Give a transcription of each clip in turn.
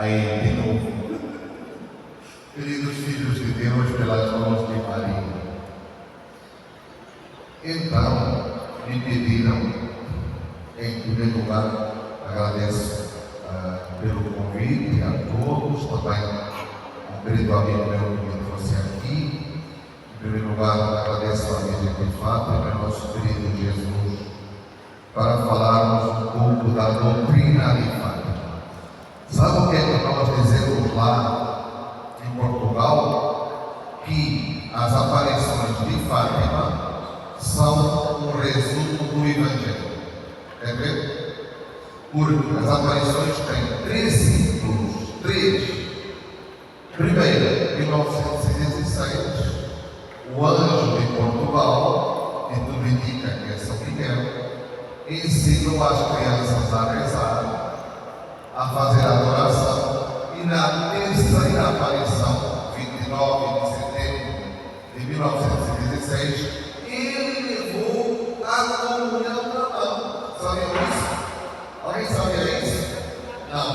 aí de novo. Queridos filhos de Deus, pelas mãos de Maria. Então, me pediram, em primeiro lugar, agradeço pelo convite a todos, também um querido amigo meu que me trouxe aqui. Em primeiro lugar, agradeço a Virgem de Fátima, ao nosso querido Jesus, para falarmos um pouco da doutrina de Fátima. Sabe o que é que nós dizemos lá em Portugal? Que as aparições de Fátima são um resumo do Evangelho. Quer ver? Porque as aparições têm 3 ciclos. 3. Primeiro, 1916, o anjo de Portugal, que tudo indica que é São Miguel, ensinou as crianças a rezar, a fazer adoração, e na terceira aparição, 29 de setembro de 1916, ele levou a comunhão na mão. Sabiam isso? Alguém sabia isso? Não.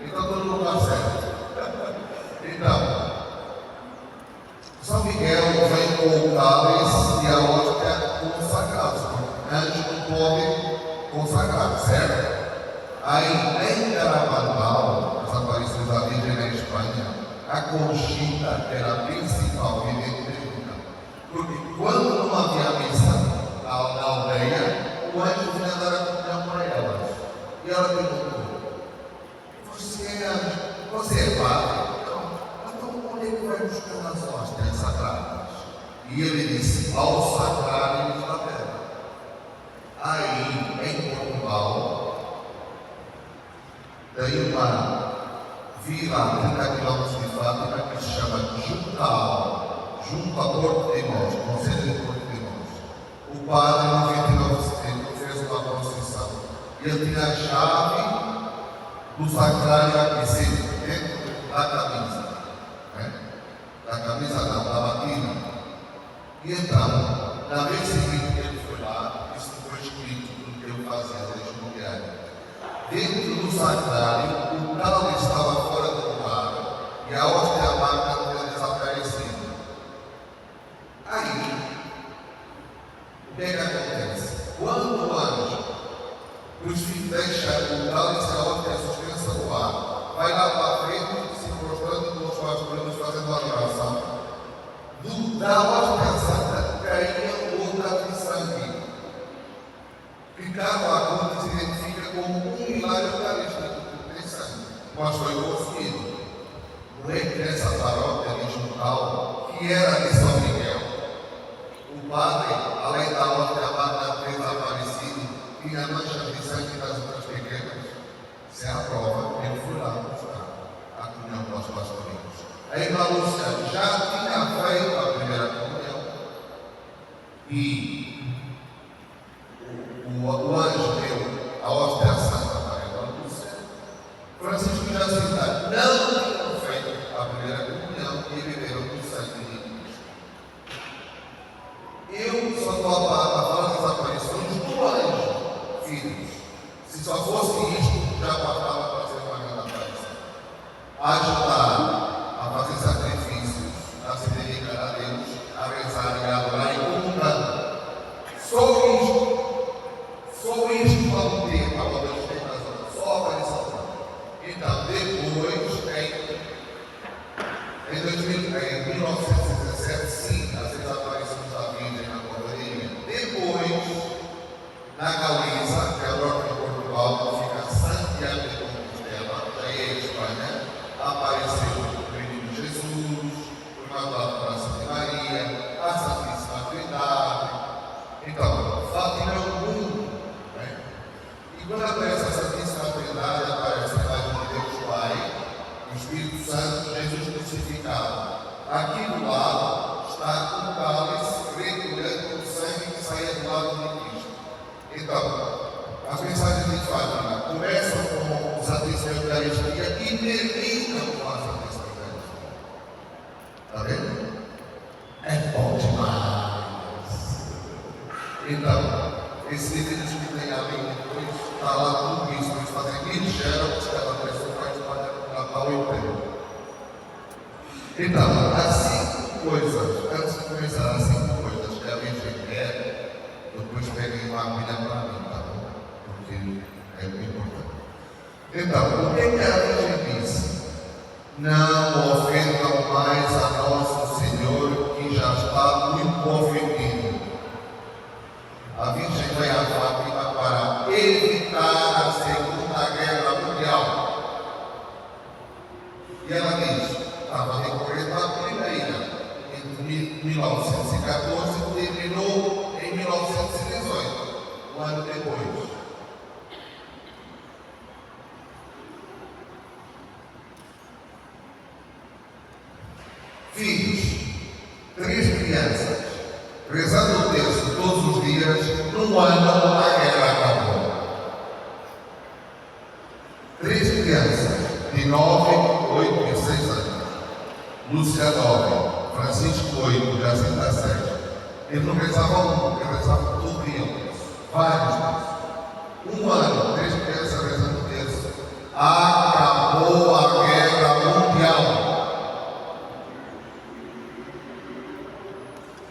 Então todo mundo está certo. Então, São Miguel vem com o cálice e a hóstia consagrados. Antes não pode consagrar, certo? Aí, em Carnaval, as aparições da Virgem na Espanha, a Conchita era a principal vidente. Porque quando não havia missa na aldeia, o anjo vinha dar a comunhão para elas. E ela perguntou: você é padre? Então onde é que vai buscar as hóstias sagradas? E ele disse: aos sacrários da terra. Aí, em Portugal, tem uma vila a 30 km de Fátima que se chama Juncal, junto a Porto de Mós, conselho de Porto de Mós. O padre, no 29 de setembro, fez uma procissão e ele tinha a chave do sacrário aqui, sempre dentro da camisa, né? Da camisa não, da batina. E então, na vez seguinte que ele foi lá, isso foi escrito tudo que eu fazia desde o diário. Dentro do sacrário, o cálice estava fora do lugar e a hóstia amarga tinha desaparecido. Aí, o que é que acontece? Quando o anjo deixa o cálice e a hóstia suspensa no ar, vai lá para a frente, se prostrando com os pastores, fazendo a adoração, da hóstia santa caía gota de sangue. Ricardo Agudo se identifica como um milagre eucarístico, tem sangue, mas foi conseguido. Não é que nessa paróquia de Juncal, que era de São Miguel, o padre, além da hóstia amarga desaparecido, tinha manchas de sangue das outras pequenas. Isso é a prova que ele foi lá buscar a comunhão com os pastorinhos. A irmã Lúcia já tinha feito a primeira comunhão e o anjo deu a hóstia santa para a irmã Lúcia. Francisco já cita, não tinham feito a primeira comunhão e beberam do sangue de Cristo. Eu só estou a falar das aparições do anjo, filhos. Se só fosse isto, já bastava para ser uma grande aparição. Ajudar a fazer sacrifícios, a se dedicar a Deus, a rezar e a adorar e comungar. Só isto vamos ter para poder ter razão. Só a aparição. Então, depois, em 1917, sim, as desaparições da Virgem na Corderia. Depois, na Galiza, que é o norte de Portugal, fica Santiago de Compostela, já é a Espanha, apareceu o menino Jesus, o Imaculado Coração de Maria, a Santíssima Trindade. Então, Fátima é o mundo, né? E quando aparece a Santíssima Trindade, aparece a imagem de Deus Pai, o Espírito Santo, Jesus crucificado. Aqui do lado está um cálice recolhendo o sangue que saía do lado de Cristo. Então, as mensagens de Fátima começam com os atritos da Eucaristia e terminam com as atritos da Eucaristia. Está vendo? É bom demais. Então, esses vídeos que tem ali depois, está lá tudo isso, eles fazem mini xerox, cada pessoa faz uma ao emprego. Então, as 5 coisas, antes de começar, as 5 coisas que a Virgem quer, depois peguem uma agulha para mim, tá bom? Porque é muito importante. Então, o que a Virgem disse? Não ofendam mais a nosso Senhor, que já está muito ofendido. A Virgem vai à Fátima para evitar a Segunda Guerra Mundial. E ela diz, estava decorrendo a primeira, em 1914, terminou em 1918, um ano depois. Filhos, 3 crianças, rezando o terço todos os dias, num ano a guerra acabou. 3 crianças, de 9, 8 e 6 anos. Lúcia 9, Francisco 8, Jacinta 7. Eles não rezavam um, eles rezavam todo dia, vários dias. Um ano, 3 crianças rezando o terço. Acabou a guerra mundial.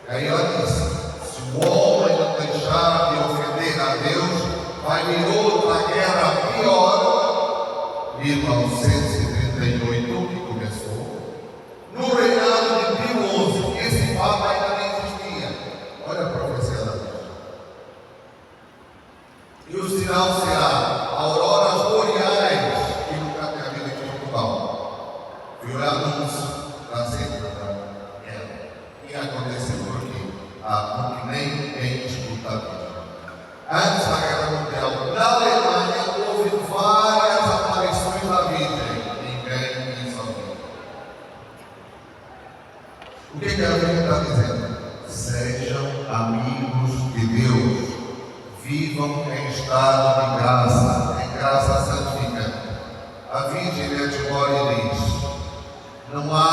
Aí ela disse, se o homem não deixar de ofender a Deus, vai vir outra guerra pior. 1938, que começou, no reinado de Pio XI, esse Papa ainda nem existia. Olha a profecia da Deus. E o sinal será auroras boreais, que nunca tinha havido aqui em Portugal. Foi o anúncio da Segunda Guerra. E aconteceu por quê? Porque nem escuta a Bíblia. Antes da Guerra Mundial, na Alemanha, houve várias aparições da Virgem. Ninguém quis ouvir. O que a Bíblia está dizendo? Sejam amigos de Deus. Vivam em estado de graça, em graça santificante. A Virgem Medjugorje diz, não há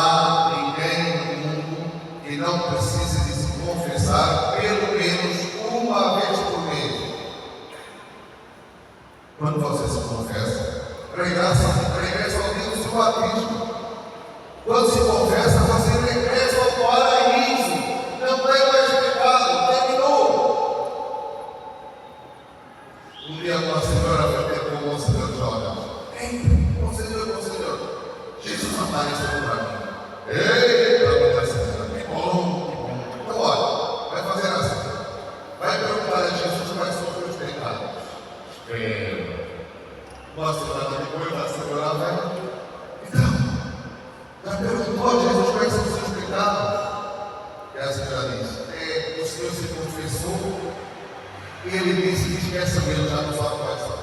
ninguém no mundo que não precise de se confessar pelo menos uma vez por mês. Quando você se confessa, regressa ao dia do seu batismo. Quando se confessa, você regressa ao paraíso. Não tem mais pecado, terminou. Um dia uma senhora foi ter com o Monsenhor Jonas. Ei, Monsenhor, Jesus apareceu para mim. Eita, minha senhora, que bom. Então, olha, vai fazer assim. Vai perguntar a Jesus quais são os seus pecados. Espera. Uma semana depois, a senhora vai. Então, já perguntou a Jesus quais são os seus pecados? E a senhora diz, o Senhor se confessou. E ele disse que esquece mesmo, já não sabe quais são.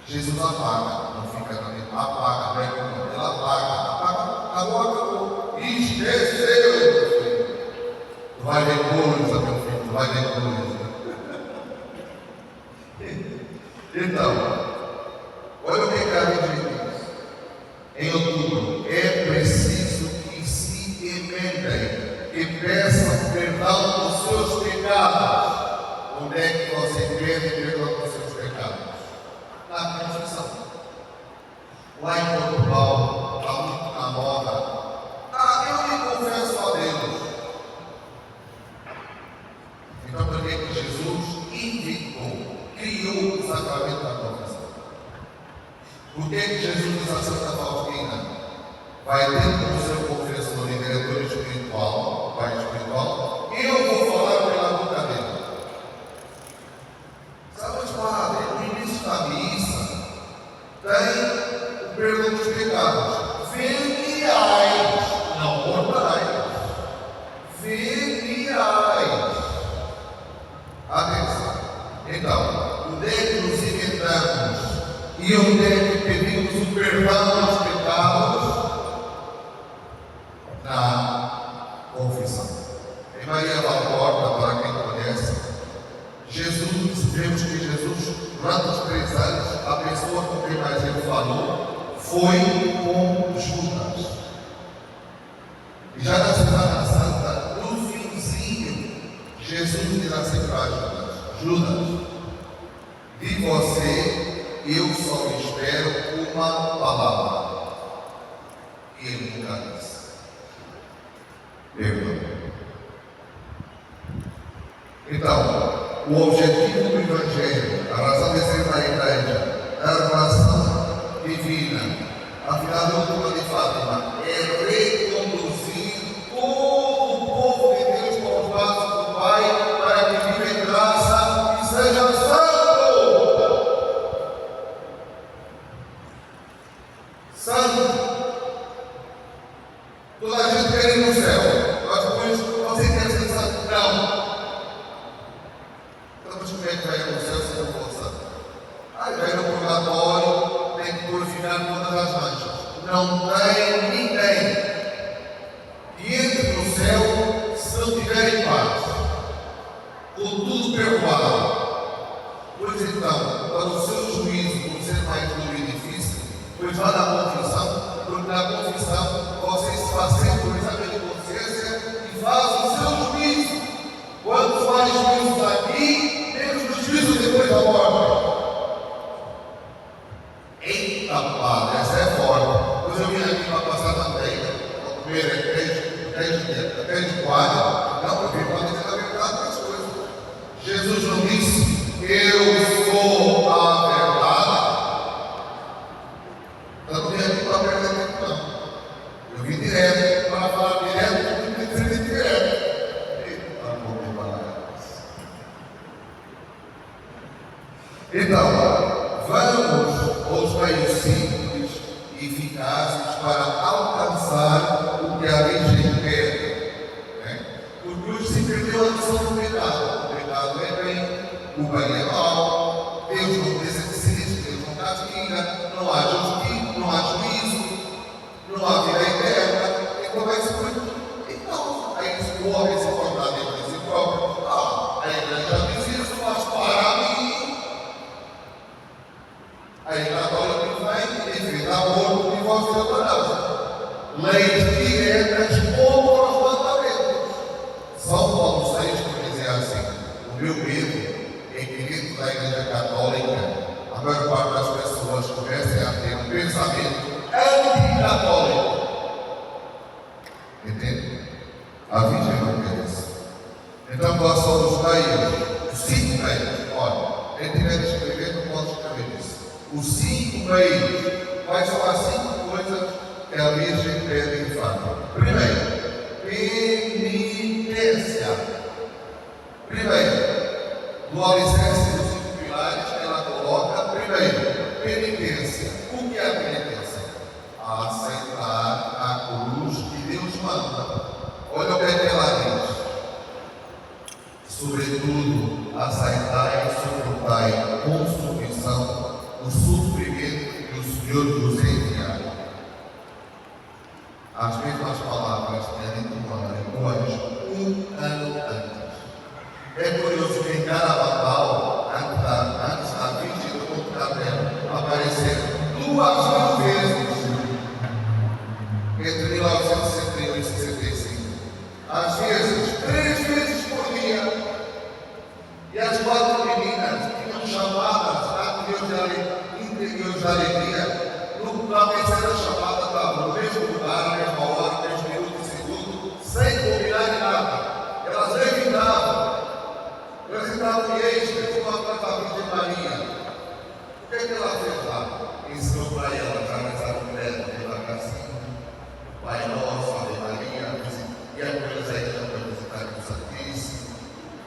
Jesus apaga, não fica na mesma. Apaga, ele apaga, acabou. Esqueceu, meu filho. Tu vai ver coisa, meu filho, tu vai ver coisa. Então, olha o que a Bíblia diz. Em outubro, é preciso que se emendem, que peçam perdão dos seus pecados. Onde é que você pede perdão dos seus pecados? Na confissão. Lá em Portugal, está muito na moda. Eu me confesso a Deus. Então, por que Jesus criou o sacramento da confissão? Por que Jesus diz a Santa Faustina? Vai dentro do seu confessor e diretor espiritual, pai espiritual, e eu vou falar pela boca dele. Sabe, padre, no início da missa tem o perdão dos pecados veniais, não mortais. Veniais. Atenção. Então, onde é que nos inventamos e onde é que pedimos o perdão dos pecados? Na confissão. Em Maria Valborta, para quem conhece, vemos que Jesus, durante os 3 anos, a pessoa com quem mais ele falou foi com Judas. E já na Semana Santa, no finzinho, Jesus diz assim para Judas: Judas, vi você eu só espero uma palavra. E ele nunca disse. Perdão. Então, o objetivo do Evangelho, a razão de ser da igreja, a revelação divina, a final última de Fátima, é reconduzir todo o povo de Deus para os braços do Pai, para que viva em graça e seja santo. Santo. Toda a gente quer ir no céu, mas depois você quer ser santo? Não. Então, como é que vai no céu se não for santo? Aí vai no purgatório, tem que purificar todas as manchas. Não tem ninguém que entre no céu se não tiver em paz, com tudo perdoado. Pois então, para o seu juízo, por ser mais duro e difícil, pois vá na confissão, porque na confissão você se faz sempre o exame de consciência e faz o seu juízo. Quando faz juízo aqui, menos o juízo depois da morte. Eita, padre, essa é forte. Pois eu vim aqui para passar na teia, para comer três de quadra. Não, porque pode dizer a verdade das coisas. Jesus não disse, eu sou a verdade. Eu não vim aqui para perder tempo, não. Eu vim direto para falar direto, eu vim direto. Eita, vou me falar. Então, vamos aos meios simples e eficazes para alcançar o que a Virgem quer. Né? Porque hoje se perdeu a noção do pecado. O pecado é bem, o bem é mal. Deus não desiste, Deus não castiga, não há justiça, não há juízo, não há vida eterna. Então vai se por então, aí o homem se torna dentro de si próprio. A igreja diz isso, mas para mim. Aí católico vem e defende aborto, divórcio e eutanásia. Leis diretas contra os mandamentos. São Paulo VI dizia assim: o meu medo é que dentro da igreja católica a maior parte das pessoas comecem a ter um pensamento anticatólico. Entende? A Virgem não quer isso. Então quais são os meios? Os 5 meios. Olha, quem tiver de escrever não pode escrever isso. Os 5 meios. Quais são as 5 coisas que a Virgem pede em Fátima? Primeiro, penitência. Primeiro, no alicerce dos 5 pilares que ela coloca, primeiro, penitência. O que é a penitência? Aceitar a cruz que Deus manda. Olha o que ela diz. Sobretudo, aceitai e suportai com submissão o sofrimento que o Senhor vos enviar. As mesmas palavras que a gente manda um ano antes. É curioso que em Carnaval, antes da Virgem do Monte Carmelo aparecer 2.000 vezes entre 1961 e 65. Às vezes, 3 vezes por dia. E as 4 meninas tinham chamadas a Deus de alegria. Na terceira chamada estava no mesmo lugar, na mesma hora, no mesmo minuto e segundo, sem combinar em nada. Elas evitavam. Elas estavam em êxtase com a Virgem Maria. O que ela fez lá? Ensinou para ela já nessa mulher devagarzinho. Pai Nosso, Ave Maria, e a coisa aí para visitar o Santíssimo.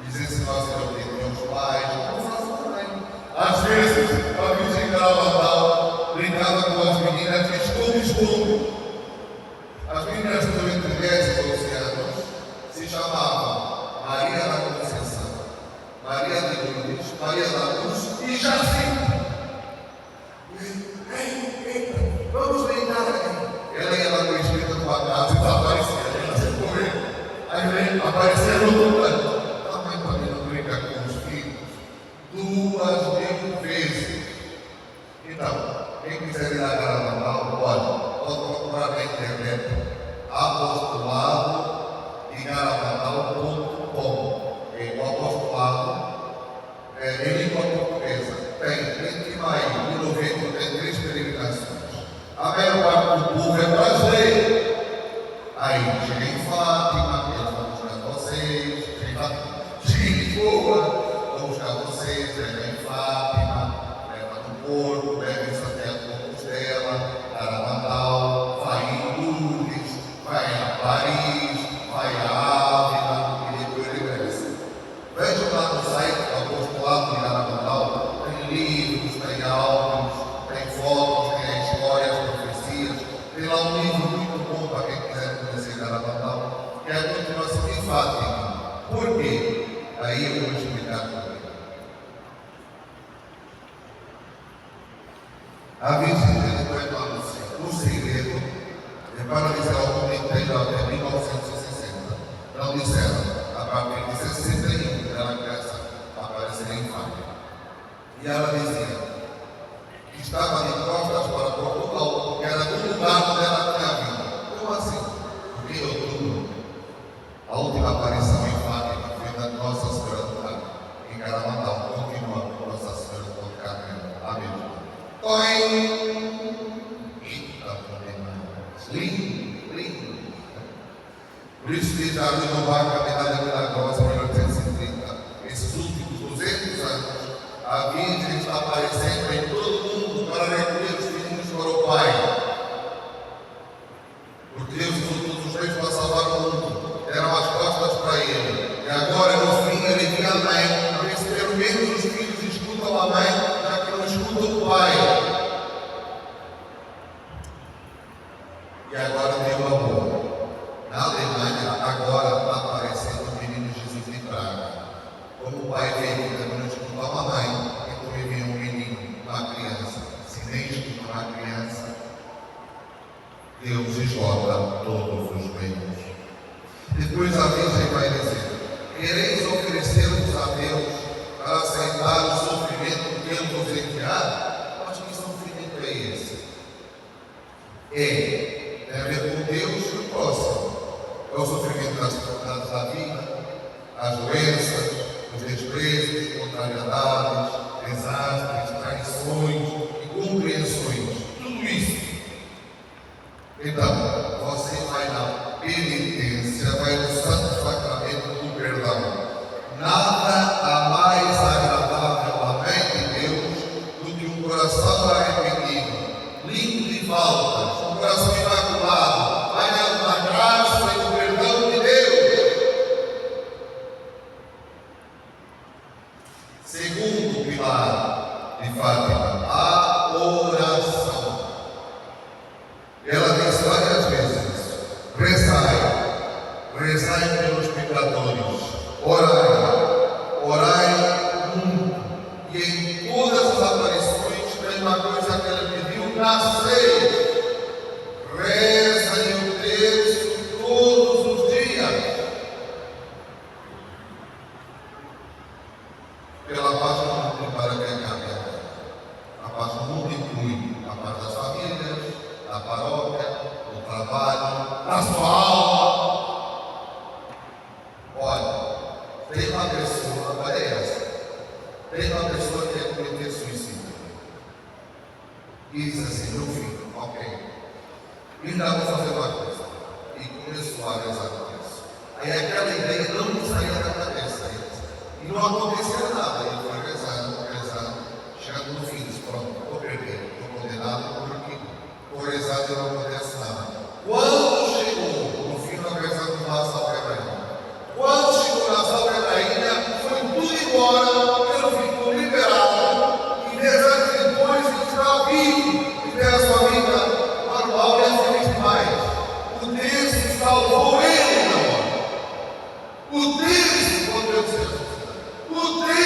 Dizer se nós não temos pais, não façam também. Às vezes, a Virgem Carnaval brincava com as meninas de esconde-esconde. As meninas que entre 10 e 12 anos se chamavam Maria da Conceição, Maria de Lourdes, Maria da Luz e Jacinto. Vamos brincar aqui. Ela ia lá no espírito de uma casa e desaparecia. Ela se correu. Aí aparecia no outro canto. A mãe também não brinca com os filhos 2.000 vezes. Então, quem quiser ir a Carnaval, pode procurar na internet apostolado e carnaval.com. O apostolado em língua portuguesa tem 20 de maio de o povo é brasileiro. Aí cheguei em Fátima, eles vão buscar vocês, cheguei em Lisboa, vão buscar vocês, leva em Fátima, leva no Porto, leva em Santiago de Compostela, Arabadal, vai em Lourdes, vai a Paris, vai a Ávila e depois regressa. Vejam lá no site do Apostolado de Arabadal, tem livros, tem álbuns, tem fotos, tem a história, as profecias, tem lá um livro muito bom para quem quiser conhecer Arabadal, que é a continuação de Fátima. Por quê? Aí eu vou explicar por quê. A Virgem do o segredo, para dizer algo que tem até 1960. Não disseram, a partir de 61, ela começa a aparecer em Fátima. E ela dizia que estava de costas para Portugal, porque era do lugar onde ela tinha vindo. Como assim? Porque em outubro, a última aparição em Fátima foi da Nossa Senhora do Carmo. Em Carnaval, continua Nossa Senhora do Carmo. Amém. Lindo. Por isso que já renovar a medalha milagrosa em 1830. Esses últimos 200 anos, a Virgem está aparecendo em todo mundo para recolher os meninos para o Pai. Porque Deus usou todos os meios para salvar o mundo. Deram as costas para Ele. E agora, no fim, Ele via a mãe. Porque se pelo menos os filhos escutam a mãe, já que não escutam o Pai. E agora tem uma boa. Na Alemanha, agora está aparecendo o menino Jesus de Praga. Como o pai veio que também não escutou a mãe, então ele veio um menino, uma criança. Se nem escuta uma criança, Deus esgota todos os meios. Depois a Virgem vai dizer: quereis oferecer-vos a Deus para aceitar o sofrimento que Ele vos enviar? Mas que sofrimento é esse? Tem a ver com Deus e o próximo. É o sofrimento das dificuldades da vida, as doenças, os desprezos, contrariedades, desastres, traições, incompreensões, tudo isso. Então, você vai na penitência, vai no Santo Sacramento do Perdão. Nada há mais agradável à mãe de Deus do que um coração arrependido, limpo de faltas, um coração imaculado, banhado na graça e no perdão de Deus. Segundo pilar de Fátima, a oração. Ela diz várias vezes: rezai pelos pecadores, orai muito. E em todas as aparições tem uma coisa que ela pediu: nascei. Reza o texto todos os dias. Pela paz do mundo para que acabe. A paz do mundo inclui a paz das famílias, da paróquia, do trabalho, da sua alma. Olha, tem uma pessoa, olha essa. Tem uma pessoa que é cometer suicídio. E diz assim: meu filho, ok. Ainda vou fazer uma coisa. E começou a rezar com isso. Aí aquela ideia não saía da cabeça. E não acontecia nada. Ele foi rezando. Chegando no fim, disse: pronto, vou perder. Estou condenado porque por rezar não acontece nada. Quando chegou no fim da rezando na Salve Rainha, quando chegou na Salve Rainha, foi tudo embora. Ele ficou liberado. E 10 anos depois ele está vivo. E tem a sua vida. Paulo é feliz demais. O Deus salvou ele na hora. O Deus, quando eu disse, o Deus.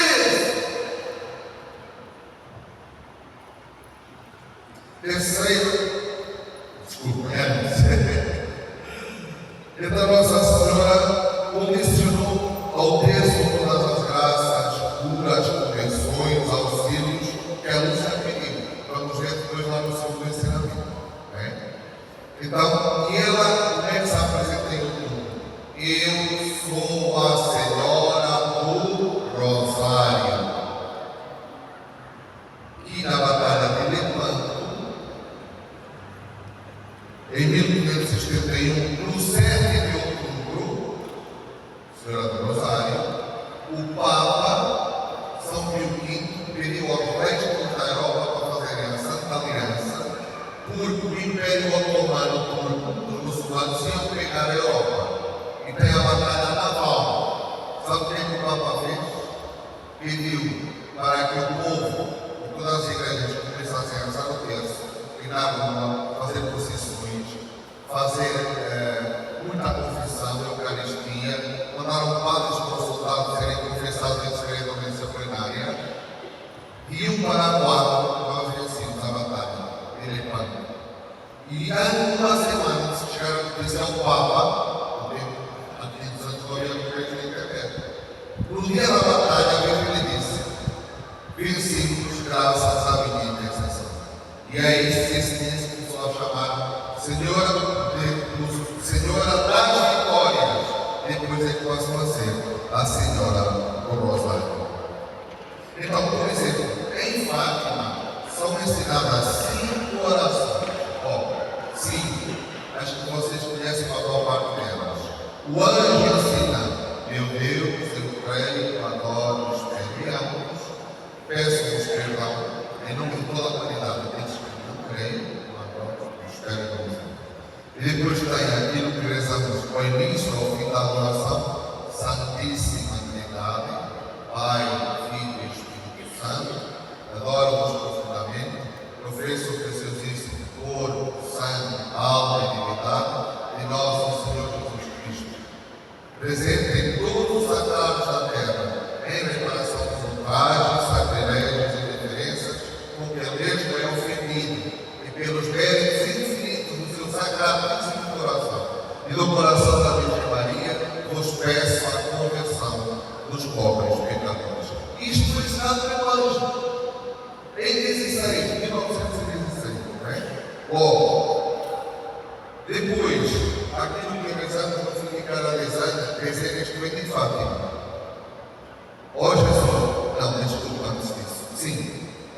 Terceiro, desculpa, então Nossa Senhora condicionou ao texto todas as graças, curas, convenções, auxílios que ela nos pediu. Vamos ver depois lá no segundo ensinamento. Então, e ela, como é que se apresenta em outubro? Eu sou a Senhora do Rosário. E na Batalha de Lepanto, Em 1571, no 7 de outubro, Senhora do Rosário, o Papa São Pio V pediu aos reis da Europa para fazerem a Santa Aliança, porque o Império Otomano turco dos muçulmanos iam pegar a Europa. E tem a batalha naval. Sabe o que o Papa fez? Pediu para que o povo, todas as igrejas começassem a rezar o terço, ir na rua, fazer procissões, fazer muita confissão, Eucaristia, mandaram padres para os soldados serem confessados em segredo da missa plenária, e o Paraguai, nós vencemos a batalha, ele é pano. E há uma semana, se chegaram a dizer ao Papa, aqui de Santo Glória do Reino da Internet, no dia da batalha, ele disse: vencemos graças à minha intercessão. E é isso que começou a chamar Senhora das Vitórias. Depois é que passou a ser a Senhora do Rosário. Então, por exemplo, em Fátima são ensinadas 5 orações. Sim, acho que vocês conhecem a maior parte delas. O anjo ensina: meu Deus, eu creio, adoro, espero e amo. Peço-vos perdão em nome de toda a humanidade. Diz que não creio, adoro, espero e amo. E depois tem aquilo que rezamos ao início, ao fim da adoração: Santíssima Trindade, Pai, Filho e Espírito Santo, adoro-vos profundamente, professo que seus existem corpo, sangue, alma e divindade de nosso Senhor Jesus Cristo, presente em todos os sagrados da terra, em reparação dos ultrajes, sacrilégios e reverências, com que a mesma é ofendido, e pelos méritos infinitos do seu sacratíssimo coração e do coração da Virgem Maria, vos peço a conversão dos pobres pecadores. Isto foi ensinado pelo anjo em 16, 1916, não é? Depois, aquilo que rezamos no fim de cada desenho, neste momento em Fátima. Jesus, não, desculpa, antes disso. Sim,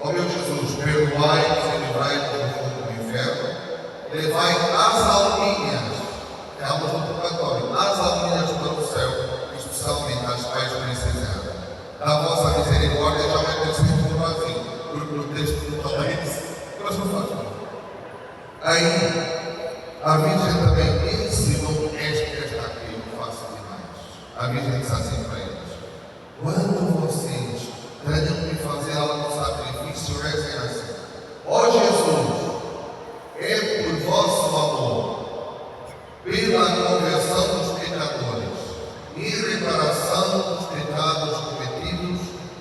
meu Jesus, perdoai-nos e livrai-nos do fogo do inferno, levai as alminhas, que é a alma do purgatório, as alminhas para o céu, especialmente as quais precisam da vossa misericórdia. Já vai ter sido no vazio, porque no texto não fala isso, mas não faz mal. Aí, a Virgem também ensinou esta aqui, eu faço demais. A Virgem disse assim para eles: quando vocês tenham que fazer algum sacrifício, rezem assim: Jesus, é por vosso amor, pela conversão dos pecadores e reparação dos pecados cometidos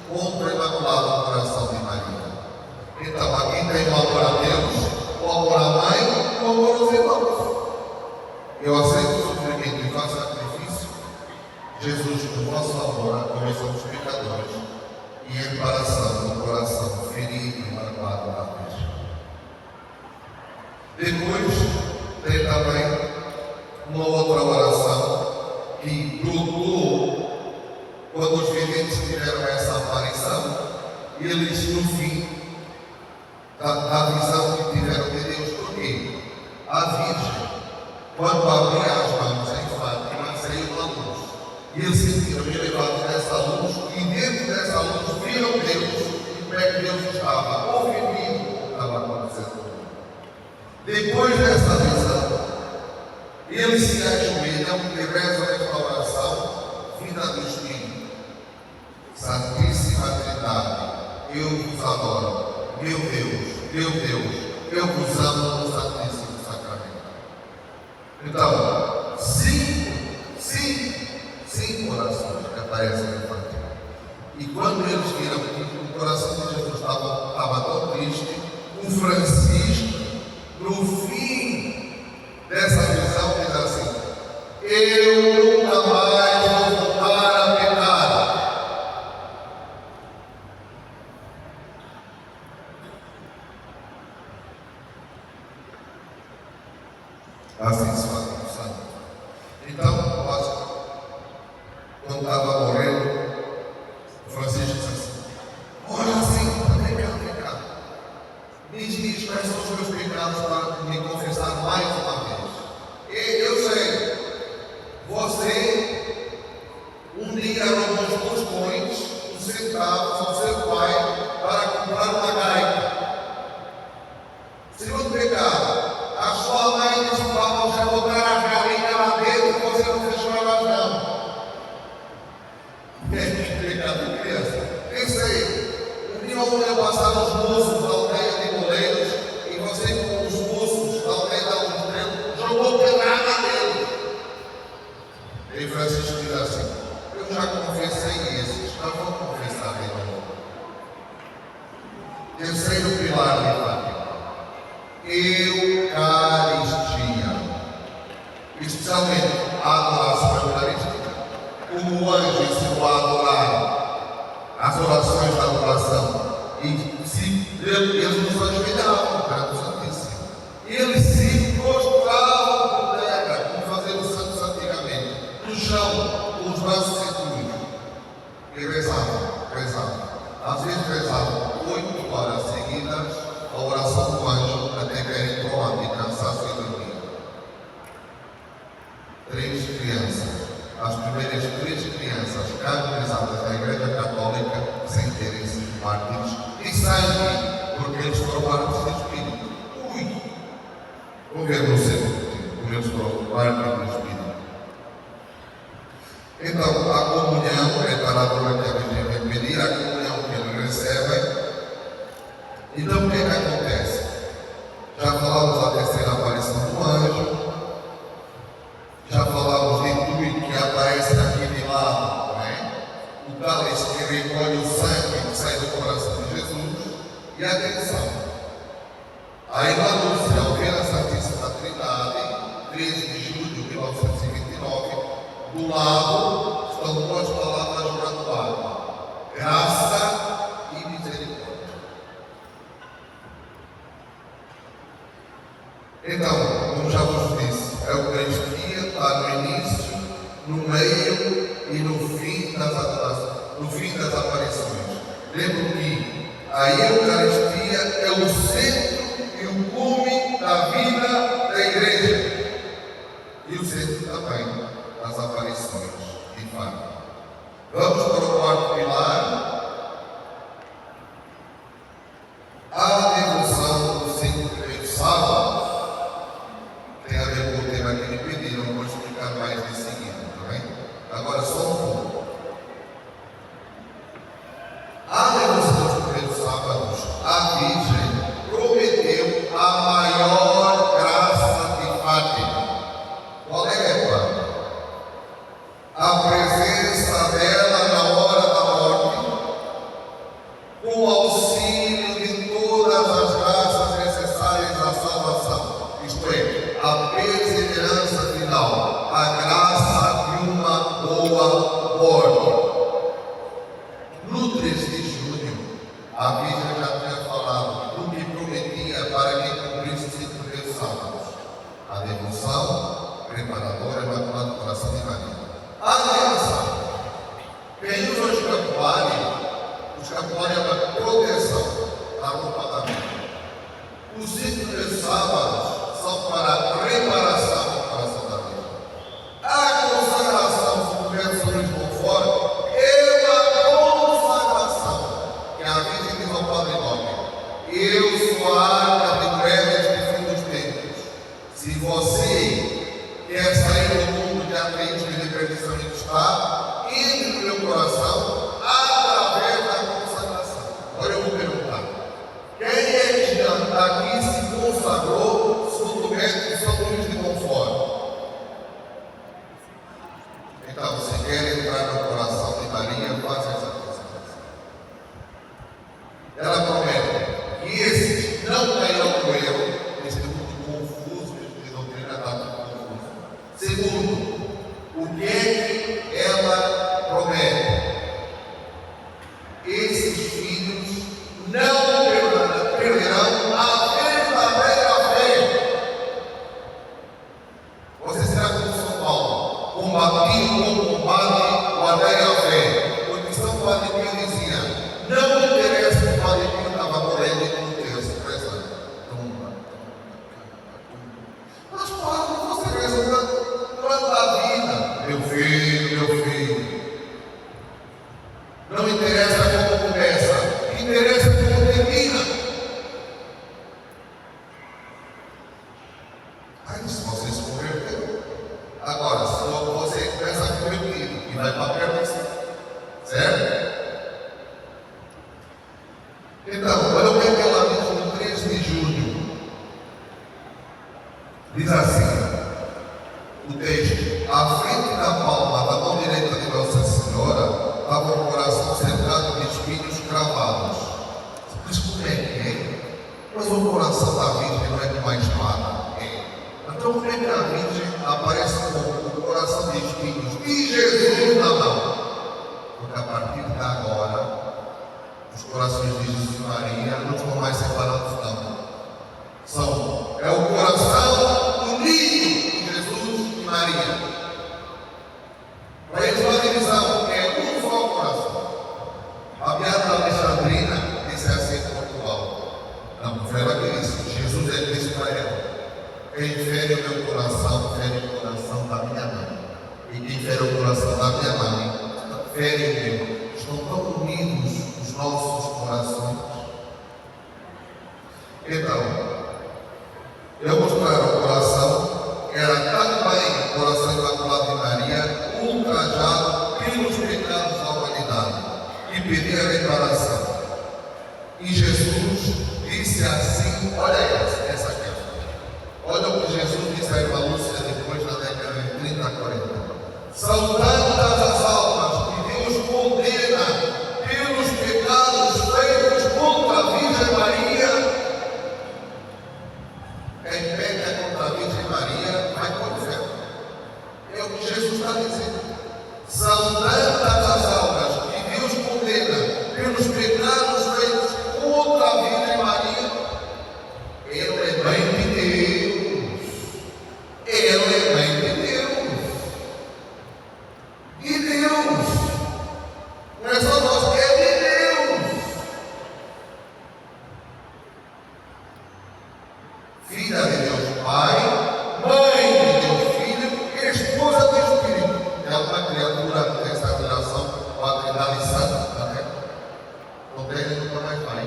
contra o Imaculado Coração de Maria. Então, aqui tem o amor a Deus, o amor à mãe, o amor aos irmãos. Eu aceito o sofrimento e faço sacrifício, Jesus, por vosso amor, a conversão dos pecadores e a reparação do coração ferido e magoado da Virgem. Depois, tem também uma outra oração que brotou quando os videntes tiveram essa aparição, e eles, no fim da visão que tiveram de Deus, porque a Virgem, quando abria as mãos em Fátima, saiu uma luz, e eles se sentiram elevados nessa luz, e dentro dessa luz viram Deus, e como é que Deus estava ofendido, estava acontecendo. Depois dessa visão, eles se ajoelham e rezam esta oração, vinda do Espírito: Santíssima Trindade, eu vos adoro, meu Deus, eu vos amo no Santíssimo Sacramento. Então, cinco orações que aparecem no Fátima. E quando eles viram que o coração de Jesus estava tão triste, o Francisco, no fim dessa visão, diz assim: eu nunca mais vou voltar a pecar. Assim se faz no santo. Então, quando estava morrendo, o Francisco disse assim: olha assim, vem cá, diz, mas os meus pecados para me confessar mais uma vez. E eu sei, você um dia roubou uns tostões, uns centavos ao seu pai para comprar uma gaita. Segundo pecado, a sua mãe disse para você botar a galinha lá dentro e você não fechou a vazão. Pecado de criança. Pensei, um dia eu passar os moços da aldeia de Moleiros e você com os moços da aldeia da Monteiro jogou pelada dele. E Francisco diz assim: eu já confessei esses, não vou confessar de novo. Terceiro pilar de Fátima: Eucaristia, especialmente a adoração eucarística. Como o anjo ensinou a adorar as orações da adoração, e eles nos ajoelhavam perante o Santíssimo, eles se prostravam por terra, como faziam os santos antigamente, no chão, com os braços estendidos, e rezavam. Às vezes rezavam 8 horas seguidas a oração do anjo, até caírem para o lado e cansaço e dormir. 3 crianças. As primeiras 3 crianças canonizadas da Igreja Católica sem terem sido mártires e sangue, porque eles foram mártires do Espírito. Governo sempre, como eles foram mártires do Espírito. Então, a comunhão preparadora que a Virgem vai pedir, a comunhão que eles recebem. Então, o que acontece? Já falamos da terceira aparição do anjo. Já falamos de tudo que aparece aqui de lado, não é? O cálice que recolhe o sangue que sai do coração de Jesus. E atenção, a Imanúcia, ao ver a Santíssima Trindade, 13 de julho de 1929, do lado estão 2 palavras graduadas: graça e misericórdia. Então, como já vos disse, a Eucaristia está no início, no meio e no fim das aparições. Lembro que a Eucaristia é o centro e o cume da vida da Igreja e o centro também das aparições de Fátima. Vamos para o quarto pilar. A devoção dos 5 primeiros sábados tem a ver com o tema que me pediram, vou explicar mais de seguida, tá bem? Agora só um pouco. A devoção dos primeiros sábados, a Virgem prometeu a maior graça de Fátima. Qual é, Padre? A presença dela na hora da morte, com o auxílio de todas as graças necessárias à salvação, isto é, a perseverança final, a graça de uma boa morte. No 3 de junho, a Virgem já tinha falado do que prometia para quem cumprisse os 5 primeiros sábados: a devoção preparadora e Imaculado Coração de Maria. Aliança. Quem usa o escapulário é uma proteção da roupa da vida. Os 5 primeiros sábados são para a preparação do coração da vida. A consagração, como o verso Luís Monfort, é uma consagração que a Virgem diz ao Padre Nobre: eu sou a arca de Noé neste fim dos tempos. Se você quer sair do mundo de ateísmo e de perdição e de estado, se você se converteu. Agora, se você começa a converter e vai para a perdição, certo? Então, olha o que ela diz no 3 de junho. Diz assim, o texto: à frente da palma da mão direita de Nossa Senhora estava um coração cercado de espinhos cravados. Mas como é que é? Mas o coração da Virgem não é de uma espada? É. Então como é que a Virgem aparece com o coração de espinhos de Jesus na mão? Porque a partir de agora, os corações de Jesus e Maria não estão mais separados, não. É o coração unido de Jesus e Maria. Para eles uma divisão, é um só coração. A Beata Alexandrina disse assim em Portugal. Não, foi ela que disse. Jesus disse para ela: quem fere o meu coração, fere o coração da minha mãe. E quem fere o coração da minha mãe, fere o meu. Estão tão unidos os nossos corações. Então, eu mostrar o coração, era também o coração imaculado de Maria, ultrajado pelos pecados da humanidade, e pedia reparação. E Jesus disse assim: olha essa aqui. Olha o que Jesus disse à irmã Lúcia depois, na década de 30, 40. São tantas as almas que Deus condena pelos pecados feitos contra a Virgem Maria. Quem peca contra a Virgem Maria vai para o inferno. É o que Jesus está dizendo. São tantas as almas que Deus condena pelos pecados feitos contra a Virgem Maria. Ela é mãe de Deus. Ela é mãe de Deus. De Deus. Não é só nós, é de Deus. Filha de Deus Pai, mãe de Deus Filho, esposa do Espírito. É uma criatura que tem essa relação com a Trindade Santa, né? Não tem, nunca mais vai.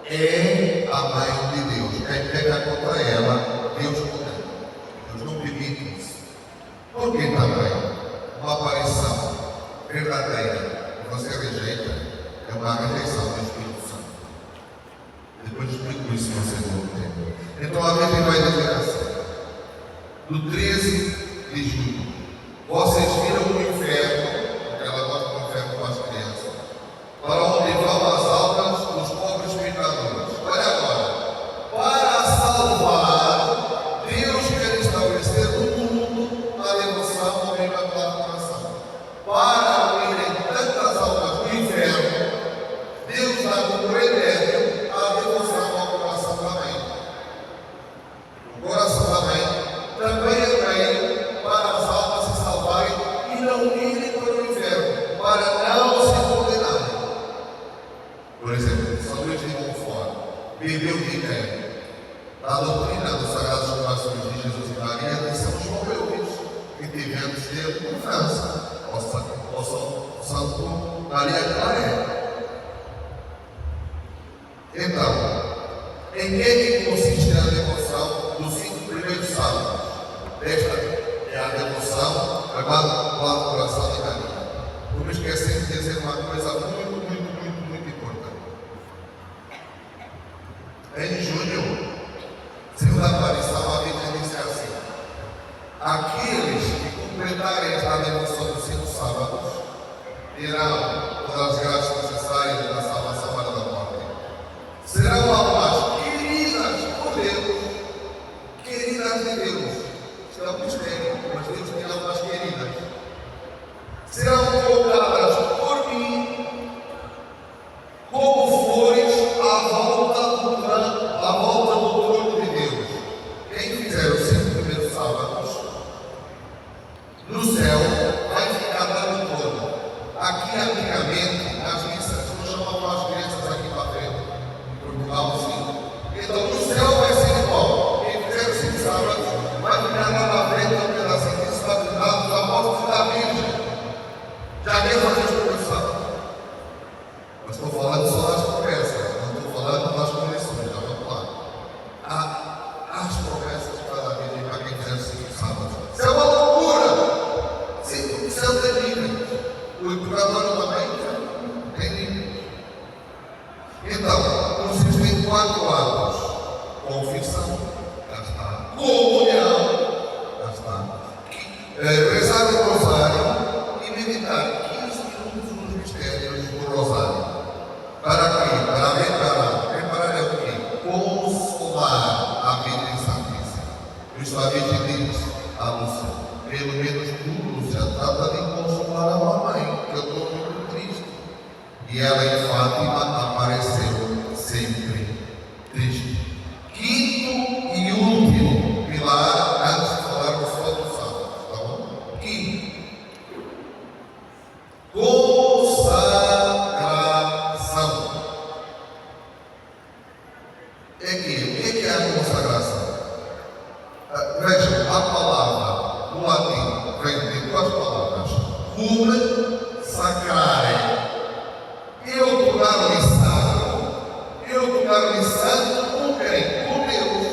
É a mãe de Deus. Quem peca contra ela, Deus condena. Deus não permite isso. Porque também uma aparição verdadeira que você rejeita é uma rejeição do Espírito Santo. Depois explico isso se vocês não entendem. Então a Virgem vai dizer assim, do 13 de julho: vocês viram o inferno, porque ela gosta do inferno com as crianças, para onde vão as almas dos pobres pecadores. Olha agora, para salvar, Deus quer estabelecer no mundo a devoção ao Imaculado Coração. Para unirem tantas almas do inferno, Deus dá como remédio a devoção ao coração da mãe. O coração da mãe também é meio para as almas se salvarem e não irem para o inferno, para não se condenarem. Por exemplo, São Luís de Montfort bebeu de quem? Da doutrina dos Sagrados Corações de Jesus e Maria de São João Belvis, que tivemos dele em França, o Santo Maria Claret. Então, em que consiste a devoção dos 5 primeiros sábados? Esta é a devoção ao coração de Maria. Não me esquecem de dizer uma coisa muito importante. Em junho, segunda aparição, a Virgem disse assim: aqueles que completarem esta devoção dos 5 sábados terão todas as graças necessárias da salvação para da morte. Serão almas queridas por Deus, queridas de Deus. Isso é um mistério, mas Deus tem almas queridas. Serão colocadas por mim como flores à volta do trono de Deus. Quem fizer os 5 primeiros sábados no céu vai ficar lá no trono. Aqui, antigamente, nas missas, nós chamamos as crianças aqui para frente, em Portugal, sim. Então, no céu vai ser igual. Quem fizer os 5 sábados vai ficar lá na frente. comunhão, lá está, rezar o rosário e meditar 15 minutos nos mistérios do rosário. Para quê? Para reparar o quê? Consolar a Virgem Santíssima. Por isso a Virgem diz a Lúcia, pelo menos tu, Lúcia, trata de consolar a mamãe, que eu estou muito triste. E ela em Fátima apareceu sempre triste. Quinto e último pilar, antes de falarmos só do sábado, tá bom? Quinto, consagração. O que é a consagração? Vejam, a palavra do latim vem de duas palavras. Cum sacrare. Eu tornar-me sacro, eu tornar-me santo com quem? Com Deus.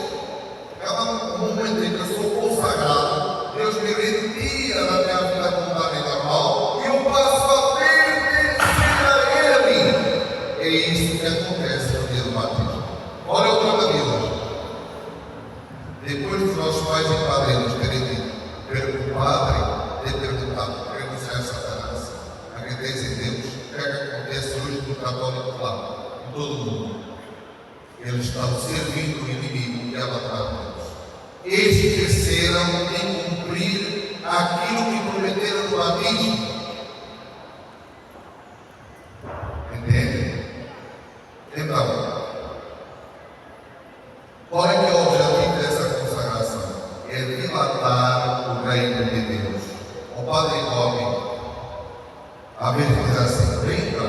Cada momento em que eu sou consagrado, Deus me retira da minha vida mundana e normal e eu passo a pertencer a Ele. É isso que acontece no dia do batismo. Olha o drama de hoje. Depois dos nossos pais e padrinhos terem dito, o padre ter perguntado, queremos ser Satanás, acreditem em Deus, o que é que acontece hoje no católico lá, em todo o mundo? Eles estão servindo o inimigo e abandonando Deus. Esqueceram de cumprir aquilo que prometeram no batismo. Entende? Então, qual é que é o objetivo dessa consagração? É dilatar o reino de Deus. O Padre Gomes, a Bíblia diz assim, brinca,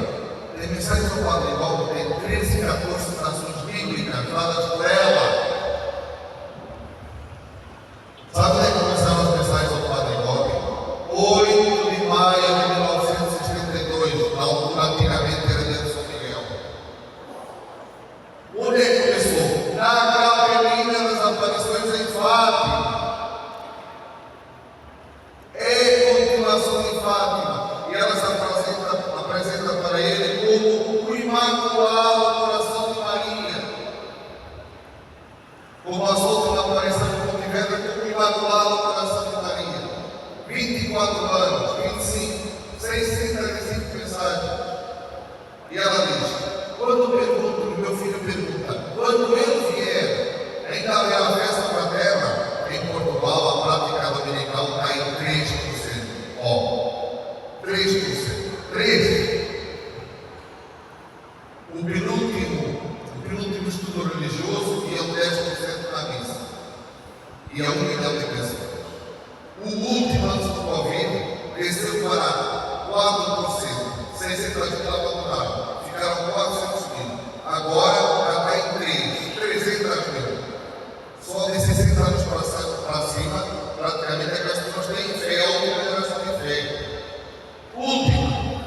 tem mensagens do Padre Gomes, tem 13, 14 citações bíblicas dadas por ela. Sabe onde começaram as mensagens do Padre Gomes? 8 de maio de 1972, na altura antigamente era dia de São Miguel. Onde é que começou? Na Capelina das Aparições em Fátima. É continuação de Fátima. E ela se apresenta para ele como o Imaculado Coração de Maria. Como as outras aparições que tiveram como o Imaculado Coração de Maria. 24 anos, 25, 605 mensagens. E ela diz, meu filho pergunta, quando eu vier, ainda haverá festa fraterna? Em Portugal, a prática dominical está em 3%. Ó, 3%. 3%. O penúltimo estudo religioso e é o 10% da missa. E é 1 milhão de pessoas. O último antes do Covid desceu para 4%. 600 mil abandonaram. Ficaram 400 mil. Agora já está em 300 mil. Só de 60 anos para cima, praticamente é que as pessoas têm fé ou liberação de fé. Último,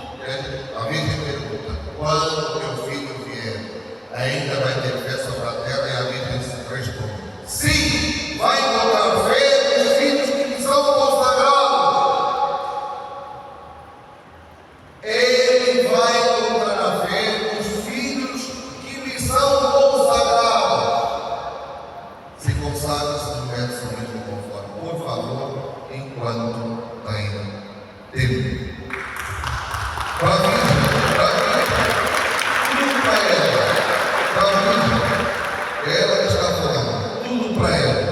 a Virgem pergunta, quando meu filho vier, ainda vai ter festa fraterna? E a Virgem responde, sim, vai encontrar fé dos filhos que são consagrados. Ele vai encontrar a fé dos filhos que lhe são consagrados. Se consagra-se no verso mesmo conforme. Por favor, enquanto tem tempo. Para a Virgem, tudo para ela. Ela que está falando, tudo para ela.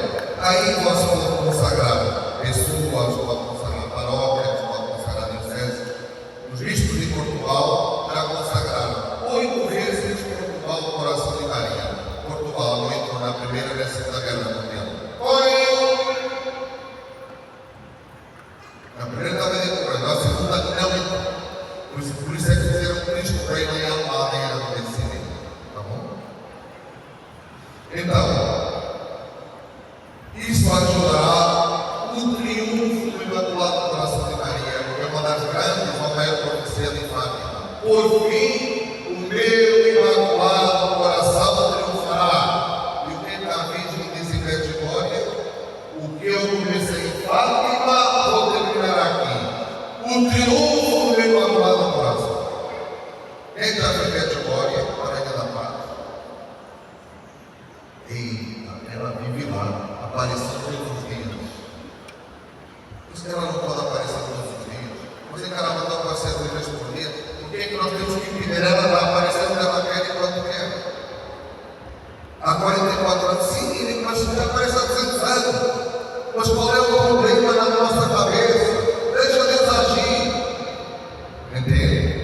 Aí nós podemos consagrar pessoas, podemos consagrar paróquias, podemos consagrar dioceses. Os bispos de Portugal já consagraram 8 vezes Portugal no coração de Maria. Portugal não entrou na Primeira e na Segunda Guerra Mundial. Na primeira estava dentro, na segunda não entrou. Por isso é que fizeram Cristo Rei na Almada e era do Civil. Tá bom? Então, isso ajudará o triunfo do aparição todos os dias. Por isso que ela não pode aparecer todos os dias. Você, caramba, não aparecer 3 vezes por dia. Por que nós temos que impedir ela vai aparecer onde ela quer e quando quer? Há 44 anos, sim, mas já aparece há 200 anos. Mas qual é o problema na nossa cabeça? Deixa Deus agir. Entende?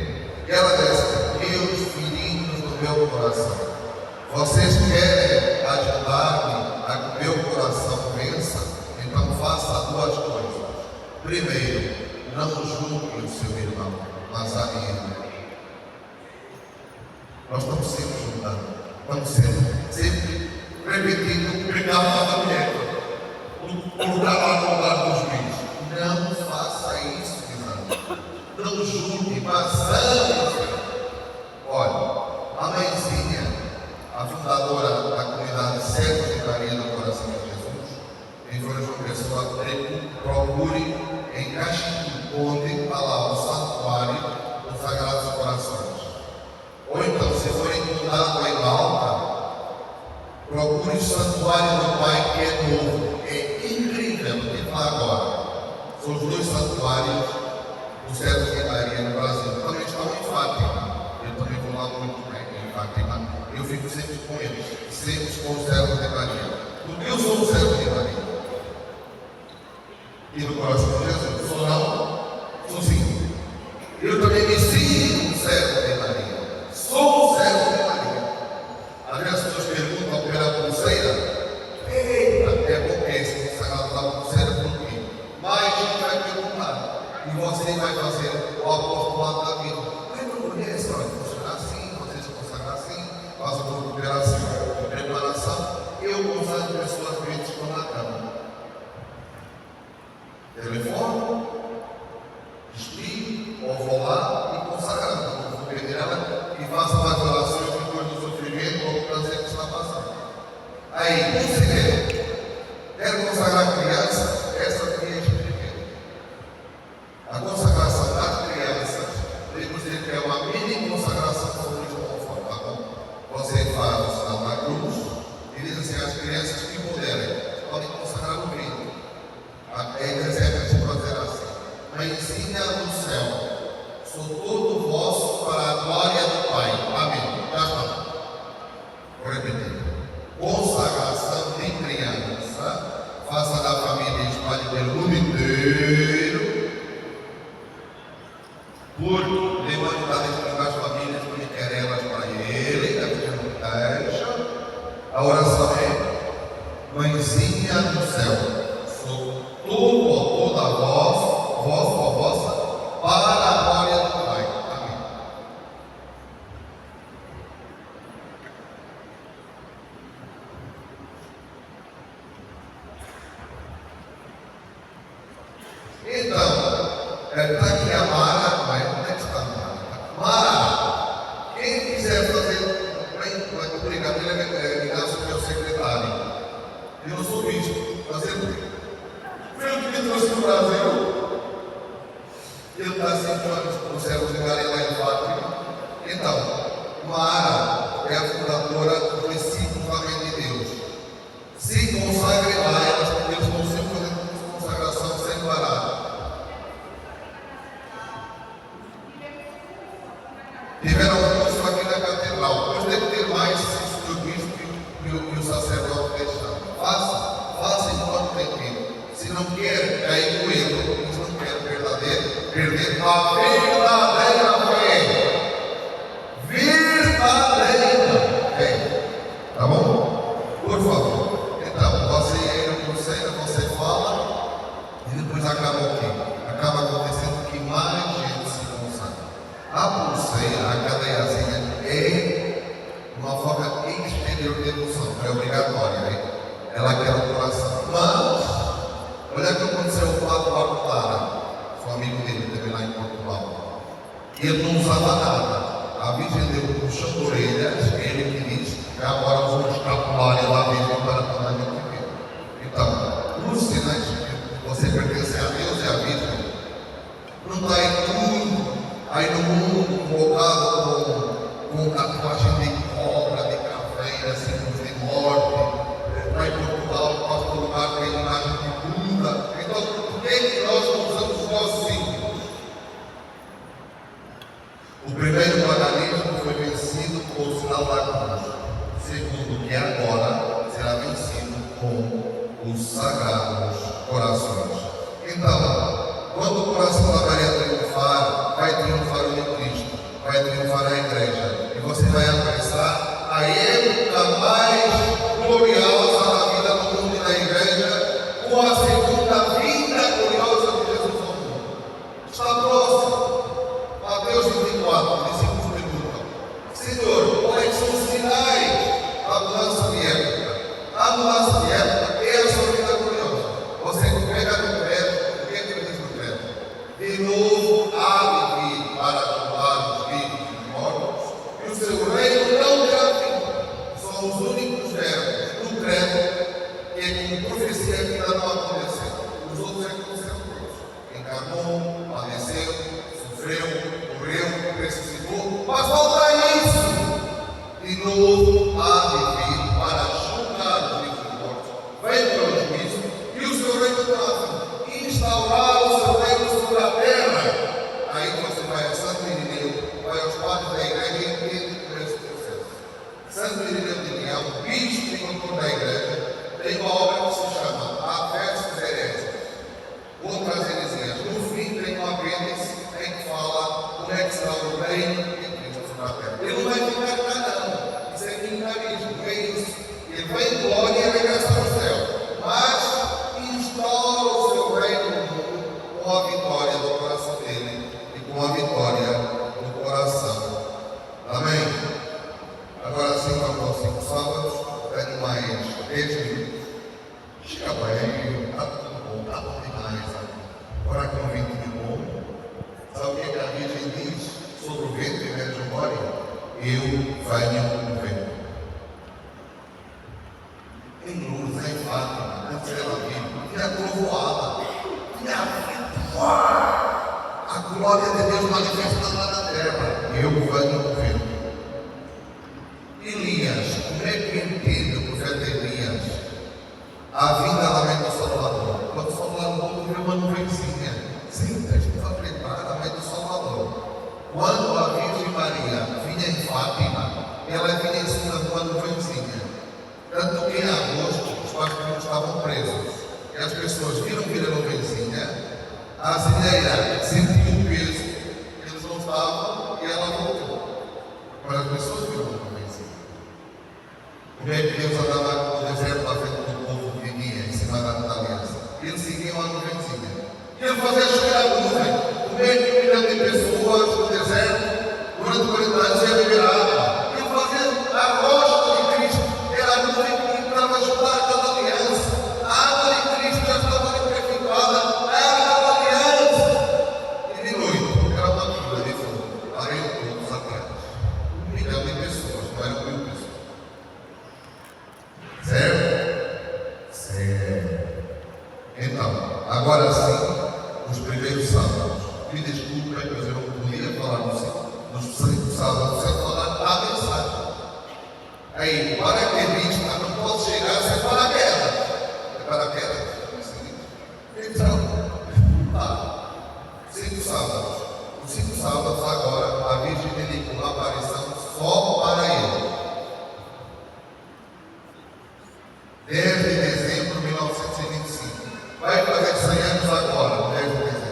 E ela diz: meus filhinhos do meu coração, vocês querem ajudar-me a que meu coração vença? Então faça 2 coisas. Primeiro, não julgue o seu irmão, mas ame ele. Nós estamos sempre julgando, estamos sempre repetindo, obrigado a mulher, colocar lá no lugar do juiz. Não faça isso, irmão. Não julgue, mas ame. Olha, a mãezinha, a fundadora da comunidade Servos de Maria do Coração de Jesus, em João Pessoa, procure em Caxingu, onde está lá o santuário dos Sagrados Corações. Ou então, se for encontrado em Malta, procure o santuário do Pai, que é novo. É incrível, não tem que falar agora. São os 2 santuários dos Servos de Maria no Brasil. Também estão em Fátima. Eu também vou lá muito bem em Fátima. Eu fico sempre com eles, sempre com os Servos de Maria. Porque eu sou um servo de Maria. E no coração de Jesus, sou não? Sou sim. Eu também me sinto um servo de Maria. Sou um servo de Maria. Às vezes as pessoas perguntam pela pulseira. Eita, é bom que esse sagrado da pulseira por mim. Mas a gente vai perguntar. E você vai fazer o apostolado da vida. Mas não conhece, olha, funciona assim, você se consagrar assim, faz uma recuperação, preparação. Eu consagro pessoas que estão na cama. Telefone, espírito, ou vou lá e consagrar. Vou pedir ela e faça mais orações depois do sofrimento ou do prazer que está passando. Aí, conselheiro, quero consagrar criança, essa aqui é espírito. A consagração das crianças, podemos dizer que é uma mini consagração sobre o conforto, tá bom? Você faz o sinal da cruz e diz assim: as crianças que puderem podem consagrar o grito. A igreja vai fazer assim: Mãezinha do céu, sou todo vosso para a glória do Pai. Amém. Já está. Vou repetir. Consagração de criança, faça da família, espalhe pelo mundo inteiro. Por levantar das famílias, porque quer elas para ele, da igreja. A oração é: Mãezinha do céu, sou todo ou toda voz, vossa, para a glória do Pai. Amém. Então, está aqui a Mara, mas onde é que está a Mara? Mara, quem quiser fazer o brigadeiro é ligar para o meu secretário. Eu não sou bispo, fazer foi o que me trouxe no Brasil. Ele está sempre nos Servos de Maria lá em Fátima. Então, Mara é a fundadora do princípio da Mãe de Deus. Se consagre lá, eles vão sempre fazendo consagração sem parar. Tiveram um curso aqui na catedral. Hoje deve ter mais se o bispo e o sacerdote deixaram. Faça enquanto tem tempo. Se não quer cair no erro, se não quer perder a verdadeira fé. Verdadeira fé. Tá bom? Por favor. Então, você aí na pulseira, você fala e depois acaba o quê? Acaba acontecendo que mais gente se consagra. A pulseira, a cadeiazinha, é uma forma exterior de emoção, é obrigatória, hein? Ela quer o coração. Mas, olha o que aconteceu com o Padre Clara, seu amigo dele, teve lá em Portugal. Ele não usava nada. A Virgem deu um puxão de orelhas, ele que diz que agora vou escapular da Virgem para toda a gente ver. Então, os sinais que você pertence a Deus e a Virgem, não está em tudo, aí no mundo, colocado com tatuagem de cobra, de caveira, símbolos de morte. Lá em Portugal, o pastor quarto tem imagem de Buda. Então, por que nós não usamos os nossos símbolos? O primeiro paganismo foi vencido com o sinal da cruz. O segundo, que agora será vencido com os sagrados corações. Então, quando o coração da Maria triunfar, vai triunfar o Cristo, vai triunfar a igreja. E você vai apreciar a época mais gloriosa da vida do mundo e da igreja, com a segunda vinda gloriosa de Jesus ao mundo. Está próximo. Mateus 24, discípulos perguntam: Senhor, quais são os sinais da mudança de época? A mudança de época é a sua vida gloriosa. Você pega no credo, o que é que diz no credo? De novo há de vir para julgar os vivos e os mortos, e o seu reino não terá fim. São os únicos verbos do credo que é como profecia que ainda não aconteceu. Os outros é que aconteceram todos. Encarnou, padeceu, sofreu, morreu, ressuscitou, mas falta isso. De novo há de vir para julgar os vivos e os mortos. Vem para o juízo e o seu reino terá fim. Instaurar o seu reino sobre a terra. Aí você vai a Santo Irineu, vai aos padres da igreja e entende por esse processo. Santo Irineu de Leão, bispo e doutor da igreja, tem uma obra que se chama Aversos Heréticos, outras heresias. No fim tem um apêndice em que fala como é que será o reino de Cristo sobre a terra. Ele não vai ficar cá não, isso é quintarismo, é isso. Ele vai em glória e regressa ao céu, mas instaura o seu reino no mundo com a vitória do coração dele e com a vitória do coração. Amém? Agora sim, para os 5 sábados, tenho mais 10 minutos. Chega bem, está tudo bom, está bom demais. Agora que é um vento de bom, sabe o que a Virgem diz sobre o vento em Medjugorje? Eu venho com o vento. Em Lourdes, em Fátima, antes dela vir, tinha trovoada, tinha vento. A glória de Deus manifestada na terra. Eu venho com o vento. Elias, como é que entende o profeta Elias a vinda da mãe do Salvador? Quando o Salvador viu uma nuvenzinha, sim, a gente vai preparar a mãe do Salvador. Quando a Virgem Maria vinha em Fátima, ela vinha em cima de uma nuvenzinha. Tanto que em agosto os passarinhos estavam presos. E as pessoas viram vir a nuvenzinha, a azinheira sentiu o peso, eles não estavam e ela voltou. Mas as pessoas viram a nuvenzinha. Como é que Deus andava no deserto à frente do povo que vinha em cima da aliança? Eles seguiam a nuvenzinha. E ele fazia chover a nuvem. No meio de 1 milhão de pessoas no deserto, durante 40 anos ia beber água. Ele fazia a rocha de Cristo, era a nuvem que entrava a ajudar aquela aliança. A água de Cristo já estava purificada, a água da aliança. E de noite, era uma nuvem de fogo, areiam todos atrás. 1 milhão de pessoas, não eram 1000 pessoas. Certo? Certo. Então, agora sim, os primeiros sábados. Me desculpem, mas eu não podia falar nos 5 sábados sem falar a mensagem. Aí, paraquedista não pode chegar sem paraquedas. É paraquedas? Então, 5 sábados. Os 5 sábados agora, a Virgem dedicou uma aparição só para ele. 10 de dezembro de 1925. Vai fazer 100 anos agora, 10 de dezembro.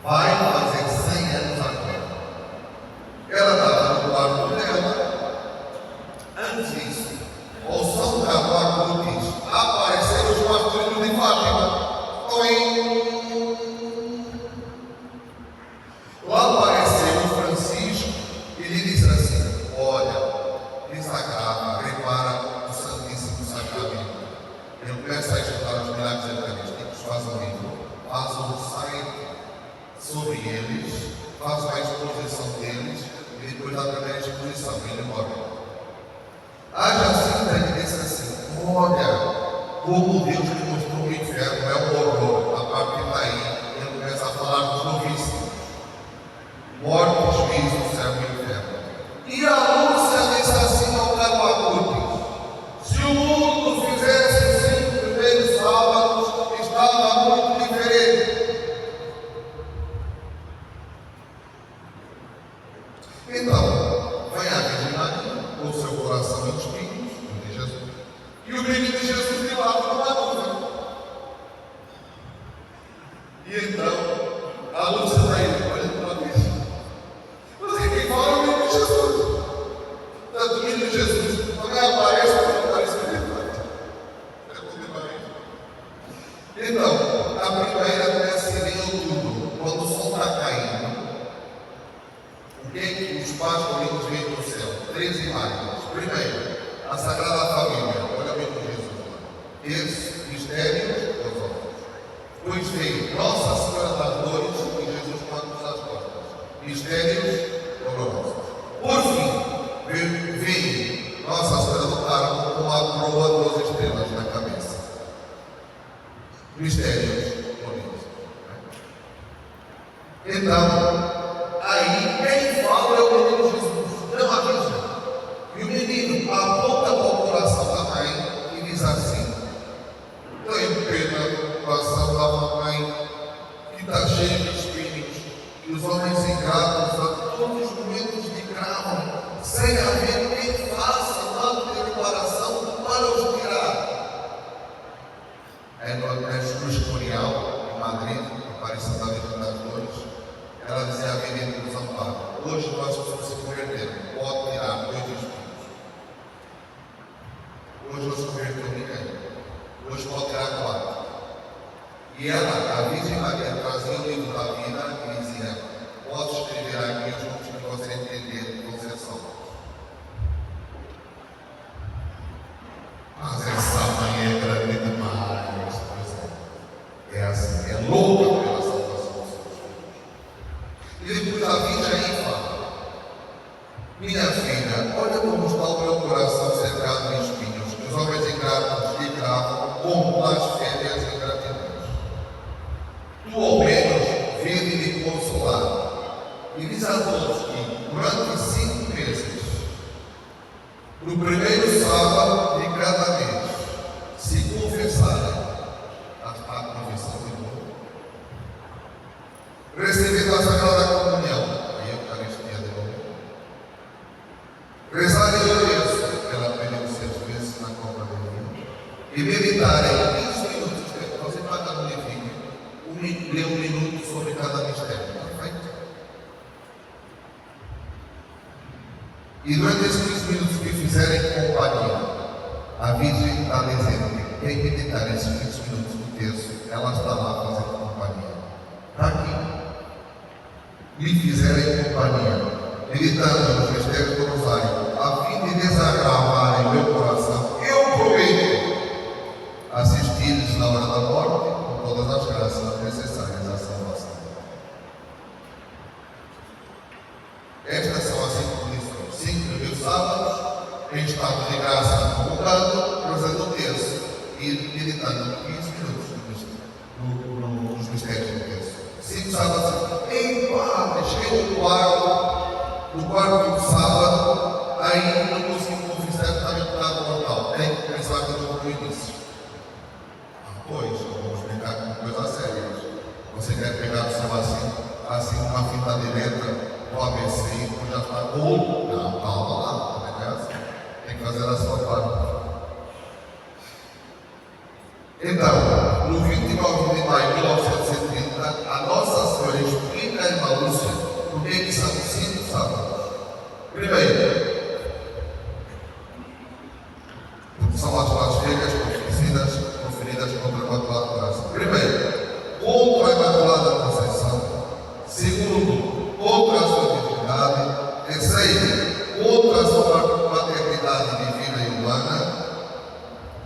Vai fazer 100 anos agora. Ela estava no quarto dela. Antes disso, ao som da Acutis, apareceram os pastorinhos de Fátima. Lá apareceu o Francisco e lhe disse assim: olha, desagrava, prepara o Santíssimo Sacramento. Ele começa a estudar os milagres eucarísticos, faz um livro, faz um site sobre eles, faz uma exposição deles e depois da primeira exposição ele morre. A Jacinta lhe disse assim: olha, como Deus lhe mostrou o inferno, é um horror. A partir daí ele começa a falar dos novíssimos: morte, juízo, céu e inferno. E a Lúcia disse assim ao Caro Acutis: se o mundo fizesse 5 Então, a primeira é ser em outubro, quando o sol está caindo. O que é que os pais comigo veem no céu? 3 imagens. Primeiro, a Sagrada Família. Olha bem com Jesus. Esse mistério dos olhos. Depois vem Nossa Senhora das Dores e Jesus quando nos as portas. Mistérios dolorosos. Por fim, vem Nossa Senhora do Carmo com a coroa de 12 estrelas na cabeça. Mistérios bonitos. Então, aí quem fala é o menino Jesus, não a Virgem. E o menino aponta para o coração da mãe e diz assim: tenho pena do coração da mamãe que está cheio de espinhos, e os homens ingratos a todos os momentos de grau, sem haver quem faça mal do coração para os tirar. Na Cruz Corial, em Madrid, a aparição da Virgem das Dores, ela dizia a Menina dos Amparos: hoje nós precisamos se converter, pode tirar 2 espinhos. Hoje não se converteu ninguém, hoje pode tirar 4. E ela, a Virgem Maria, trazia o livro da vida e dizia: pode escrever aqui os pontos que você entender que você é salvo. Mas essa mãe é grande demais. É assim, é louca pela salvação dos seus filhos. E depois a Virgem fala: minha filha, olha como está o meu coração cercado de espinhos, que os homens ingratos lhe cravam com blasfêmias e ingratidões. Tu, ao menos, vem me consolar. E diz a todos que, durante 5 meses, no primeiro sábado de cada mês, se confessarem a confissão de novo, recebendo a Sagrada Comunhão, a Eucaristia de novo, rezarem o terço, que ela pediu 6 vezes na compra do vinho, e meditarem 15 minutos. Você paga no livrinho, lê 1 minuto sobre cada mistério. Perfeito? E durante esses 15 minutos que fizerem companhia, a Virgem está dizendo que quem meditar esses 15 minutos do terço, ela está lá fazendo companhia. Está aqui. Lhe fizerem companhia, meditando nos mistérios do Rosário, a fim de desagravar em meu coração, eu prometo assistir-lhes na hora da morte com todas as graças necessárias à salvação. Estas são as 5 condições: 5 primeiros sábados, em estado de graça convocado, rezando o terço e meditando 15 minutos nos mistérios do terço. 5 sábados, em paz, cheguei no quarto sábado, aí não consegui confessar que estava em pecado mortal. Tem que pensar que eu estou no início. Pois, vamos brincar com coisas sérias. Você quer pegar o seu assim uma fita direta do ABC e já está bom? Não, calma lá, não é assim. Tem que fazer a sua parte. Então, no 29 de maio de 1930, a Nossa Senhora explica a irmã Lúcia por que são 5 sábados. Primeiro, porque são as blasfêmias proferidas contra a Imaculada Graça. Primeiro, contra a Imaculada Conceição. Segundo, contra a sua divindade. Terceiro, contra a sua maternidade divina e humana.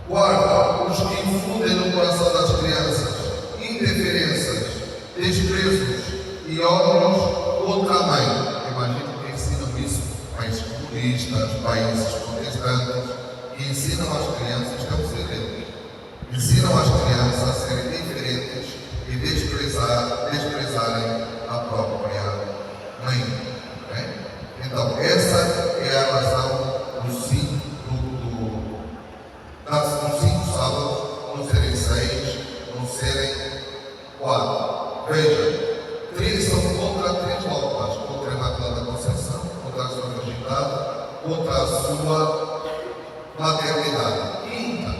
Quarto, os que infundem no coração das crianças indiferenças, desprezos e ódios contra a mãe. Imagino que ensinam isso países comunistas, países protestantes, e ensinam as crianças, isto é um segredo, ensinam as crianças a serem diferentes e desprezarem a própria mãe. Então, essa é a razão dos 5 sábados não serem 6, não serem 4. Veja, 3 são contra 3 dogmas: contra a Imaculada Conceição, contra a sua virgindade, contra a sua maternidade. Quinta,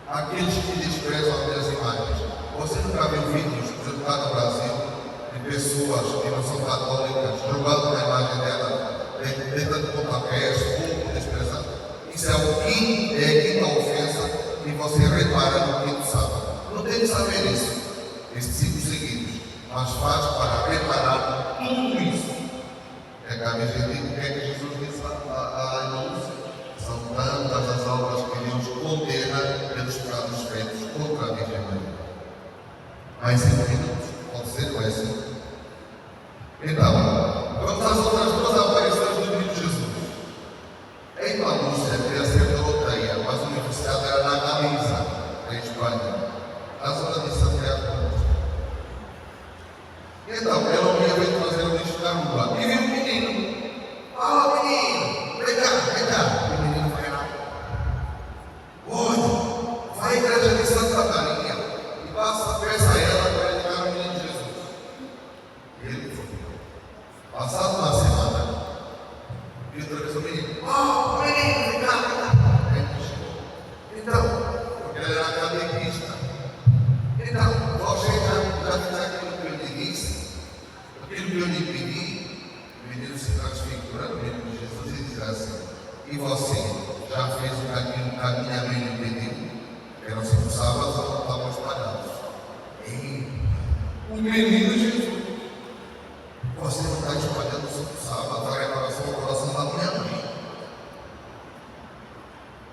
aqueles que desprezam as minhas imagens. Você nunca viu vídeos, por exemplo, lá no Brasil, de pessoas que não são católicas jogando na imagem dela, tentando pontapés, ou desprezando? Isso é a quinta ofensa que você repara no 5º sábado. Não tem que saber isso, esses 5 seguidos, mas faz para preparar tudo isso. É que a gente entende o que é que Jesus disse à Lúcia. São tantas as obras que Deus condena pelos pecados feitos contra a Virgem Maria. Mais 5 minutos, pode ser, não é assim? Então, vamos às outras 2 aparições do menino Jesus. Em Lúcia, queria ser doroteia, mas o universidade era na Galiza, em Espanha, na zona de Santiago. Então, ela ia ver trazer o lixo da rua e viu o menino. Menino, vem cá. E o menino vai lá. Olha, vai à igreja de Santa Maria e peça a ela para educar o menino Jesus. E ele foi. Passado uma semana, viu outra vez o menino. Menino, vem cá. Ele chegou. Então, porque ele era catequista. Então, você já fez aquilo que eu lhe disse? Aquilo que eu lhe pedi? O menino se transfigura, o menino de Jesus, e diz assim: e você já fez aquilo que a minha mãe lhe pediu? Eram 5 sábados, não estavam espalhados. O menino de Jesus. Você não está espalhando o 5 sábados, a reparação do coração da minha mãe.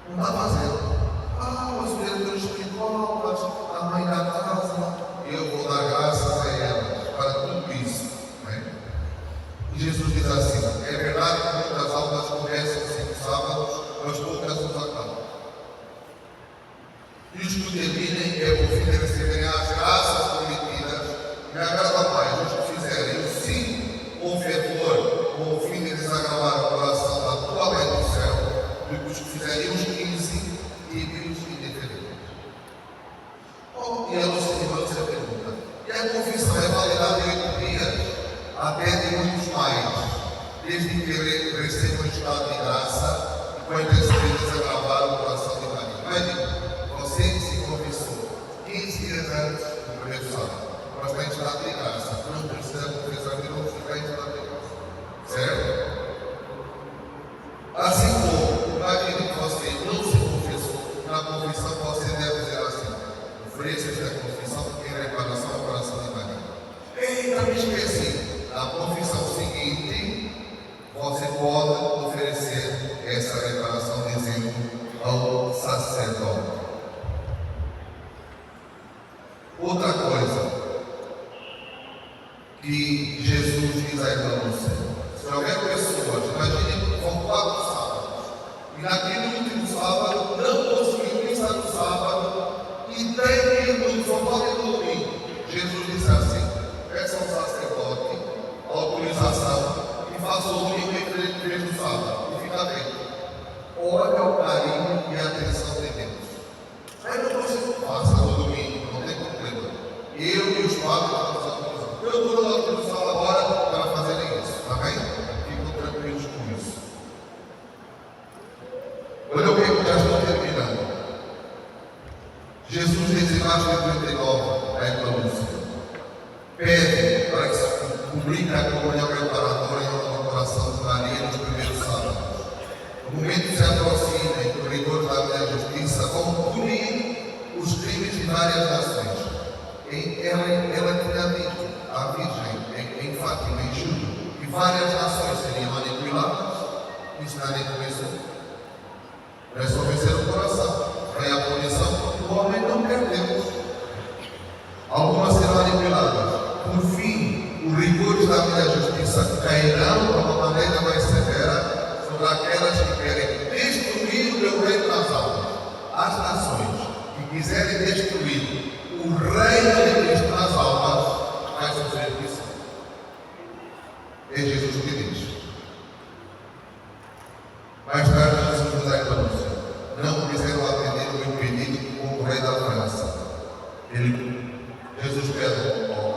Não está fazendo. Os diretores de escolas, a mãe da casa, eu vou dar graças a elas para tudo isso. Né? E Jesus diz assim: é verdade que muitas aulas começam 5 sábados, mas poucas os acabam. E os que terminem é o fim de receberem as graças prometidas, e agrada mais os que fizerem o sim com fervor, com o fim de desagravar o coração da tua lei do céu, do que os que fizerem os 15 tíbios e indiferentes. E a Lúcia pergunta: e a confissão é validada em 8 dias? Até de muitos mais, desde que recebam o estado de graça e com a intenção de desagravar o coração de Maria. Mas você se confessou 15 dias antes do primeiro sábado, mas está em estado de graça, não precisa confessar de novo, ficar em estado de graça. Certo? Assim como, imagine que você não se confessou, na confissão você deve dizer assim: ofereça esta confissão em reparação ao coração de Maria. Eita, me esqueci. Na confissão seguinte, você pode oferecer essa reparação dizendo ao sacerdote. Outra coisa que Jesus diz aí para você: se houver pessoas, imagine que vão 4 sábados, e naquele último sábado não conseguiu pensar no sábado, e tem que ir no só pode domingo. Jesus disse assim: peça ao sacerdote autorização e faça o domingo em frente do sábado, e fica dentro. Olha o carinho e a atenção de Deus. Aí não você faça no domingo, não tem problema. Eu e os padres vamos autorizar. Eu estou dando autorização agora para fazerem isso, tá bem? Ficam tranquilos com isso. Olha o que já estou terminando. Jesus diz em Marcos 39, aí para você: pede para que se publique a comunhão preparatória no coração de Maria nos primeiros sábados. O momento se aproxima em que o rigor da minha justiça vão punir os crimes de várias nações. Ela tinha dito à Virgem em Fátima, em julho, que várias nações seriam manipuladas. Ensinarem com isso. Não é só vencer o coração, é a punição, porque o homem não quer Deus. Algumas serão manipuladas. Por fim, os rigores da minha justiça cairão de uma maneira mais severa sobre aquelas que querem destruir o meu reino nas almas. As nações que quiserem destruir o reino de Cristo nas almas, vai sofrer isso. É Jesus que diz. Mais tarde, Jesus diz a Lúcia: não quiseram atender o meu pedido como o rei da França. Jesus pede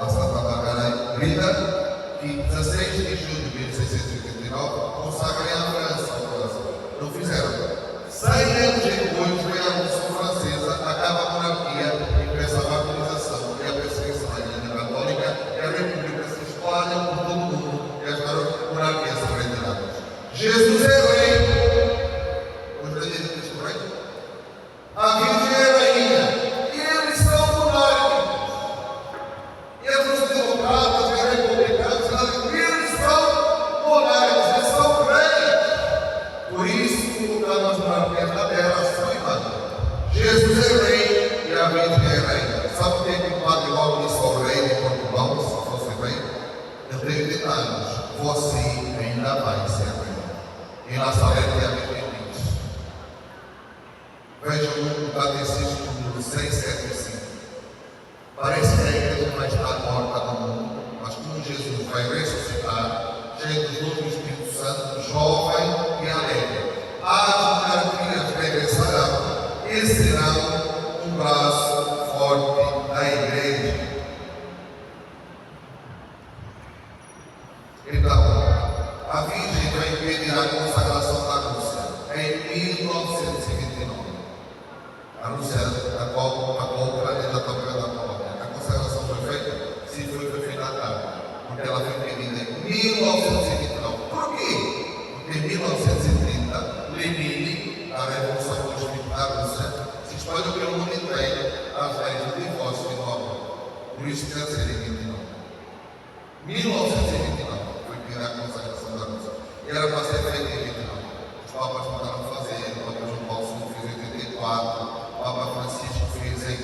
a Santa Margarida que 16 de julho de 1689 consagrem a França ao coração. Não fizeram. 100 anos depois veio a Revolução Francesa, acaba a monarquia e começa a baptização e a perseguição da Igreja Católica, e a República se espalha por todo o mundo e as monarquias são retiradas. Jesus é rei. Hoje é dia de Cristo rei. A Virgem é rainha. E eles são Virgem é rainha. Sabe o que é que o Padre Paulo disse ao rei de Portugal, se fosse rei? Ele tem 80 anos. Você ainda vai ser rainha. Em Nazaré tem a Bíblia diz. Vejam o catecismo número 675. Parece que a igreja vai estar morta no mundo, mas como Jesus vai ressuscitar, cheio do Dom do Espírito Santo, jovem e alegre, as monarquias regressarão e serão um braço forte da igreja. Então, a Virgem vai pedir a consagração da Rússia em 1929. A Rússia, a qual a Ucrânia já está pegando a Polônia. A consagração foi feita? Sim, foi feita à tarde. Porque ela foi pedida em 1929. Por quê? Porque em 1930, Lenin, a Revolução Bolchevique da Rússia, se espalhou pelo mundo inteiro as leis do divórcio e do aborto. Por isso que deve ser em 29. 1929 foi pedida a consagração da Rússia. E era para ser feita em 29. Os papas mandaram fazer, o Papa João Paulo II fez em 84. O Papa Francisco fez em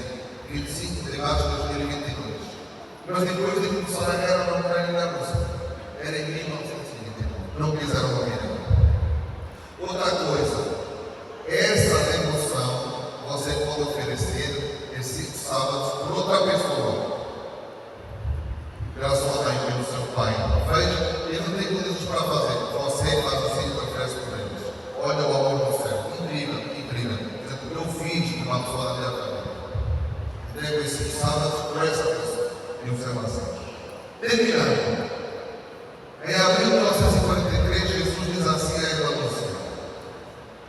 25 de março de 2022. Mas depois de começar a guerra na Ucrânia e na Rússia, era em 1929. Não quiseram ouvir. Outra coisa, essa devoção você pode oferecer esses sábados por outra pessoa, pela sua mãe, pelo seu pai. Veja, ele não tem condições para fazer. Você faz assim e oferece por eles. Olha o amor do céu. Incrível, incrível. Eu fiz uma pessoa da minha família. Devo esses sábados por essa pessoa. E o seu massagem. Terminando. Em abril de 1943, Jesus diz assim a Eva Lúcia,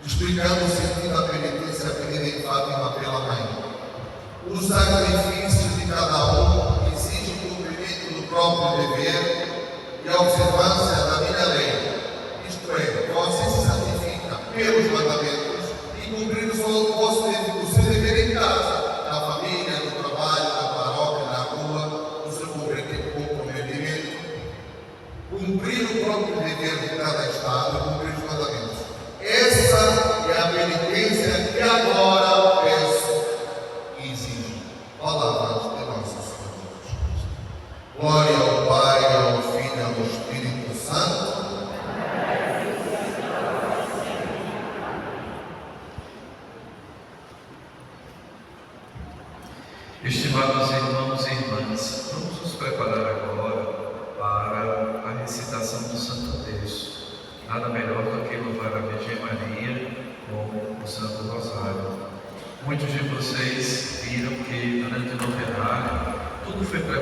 explicando o sentido da penitência pedida em Fátima pela mãe. O sacrifício de cada um exige o cumprimento do próprio dever e a observância da minha lei. Isto é, você se santifica pelos mandamentos e cumprir o seu dever em casa, na família, no trabalho, na paróquia, na rua, no seu comprometimento. Cumprir o próprio dever de cada estado, cumprir os mandamentos. Essa é a penitência que agora peço e exijo. Palavras de nosso Senhor Jesus. Glória ao Pai, ao Filho e ao Espírito Santo. Estimados irmãos e irmãs, vamos nos preparar agora para a recitação do Santo Terço. Nada melhor do que louvar a Virgem Maria com o Santo Rosário. Muitos de vocês viram que durante o novenário tudo foi preparado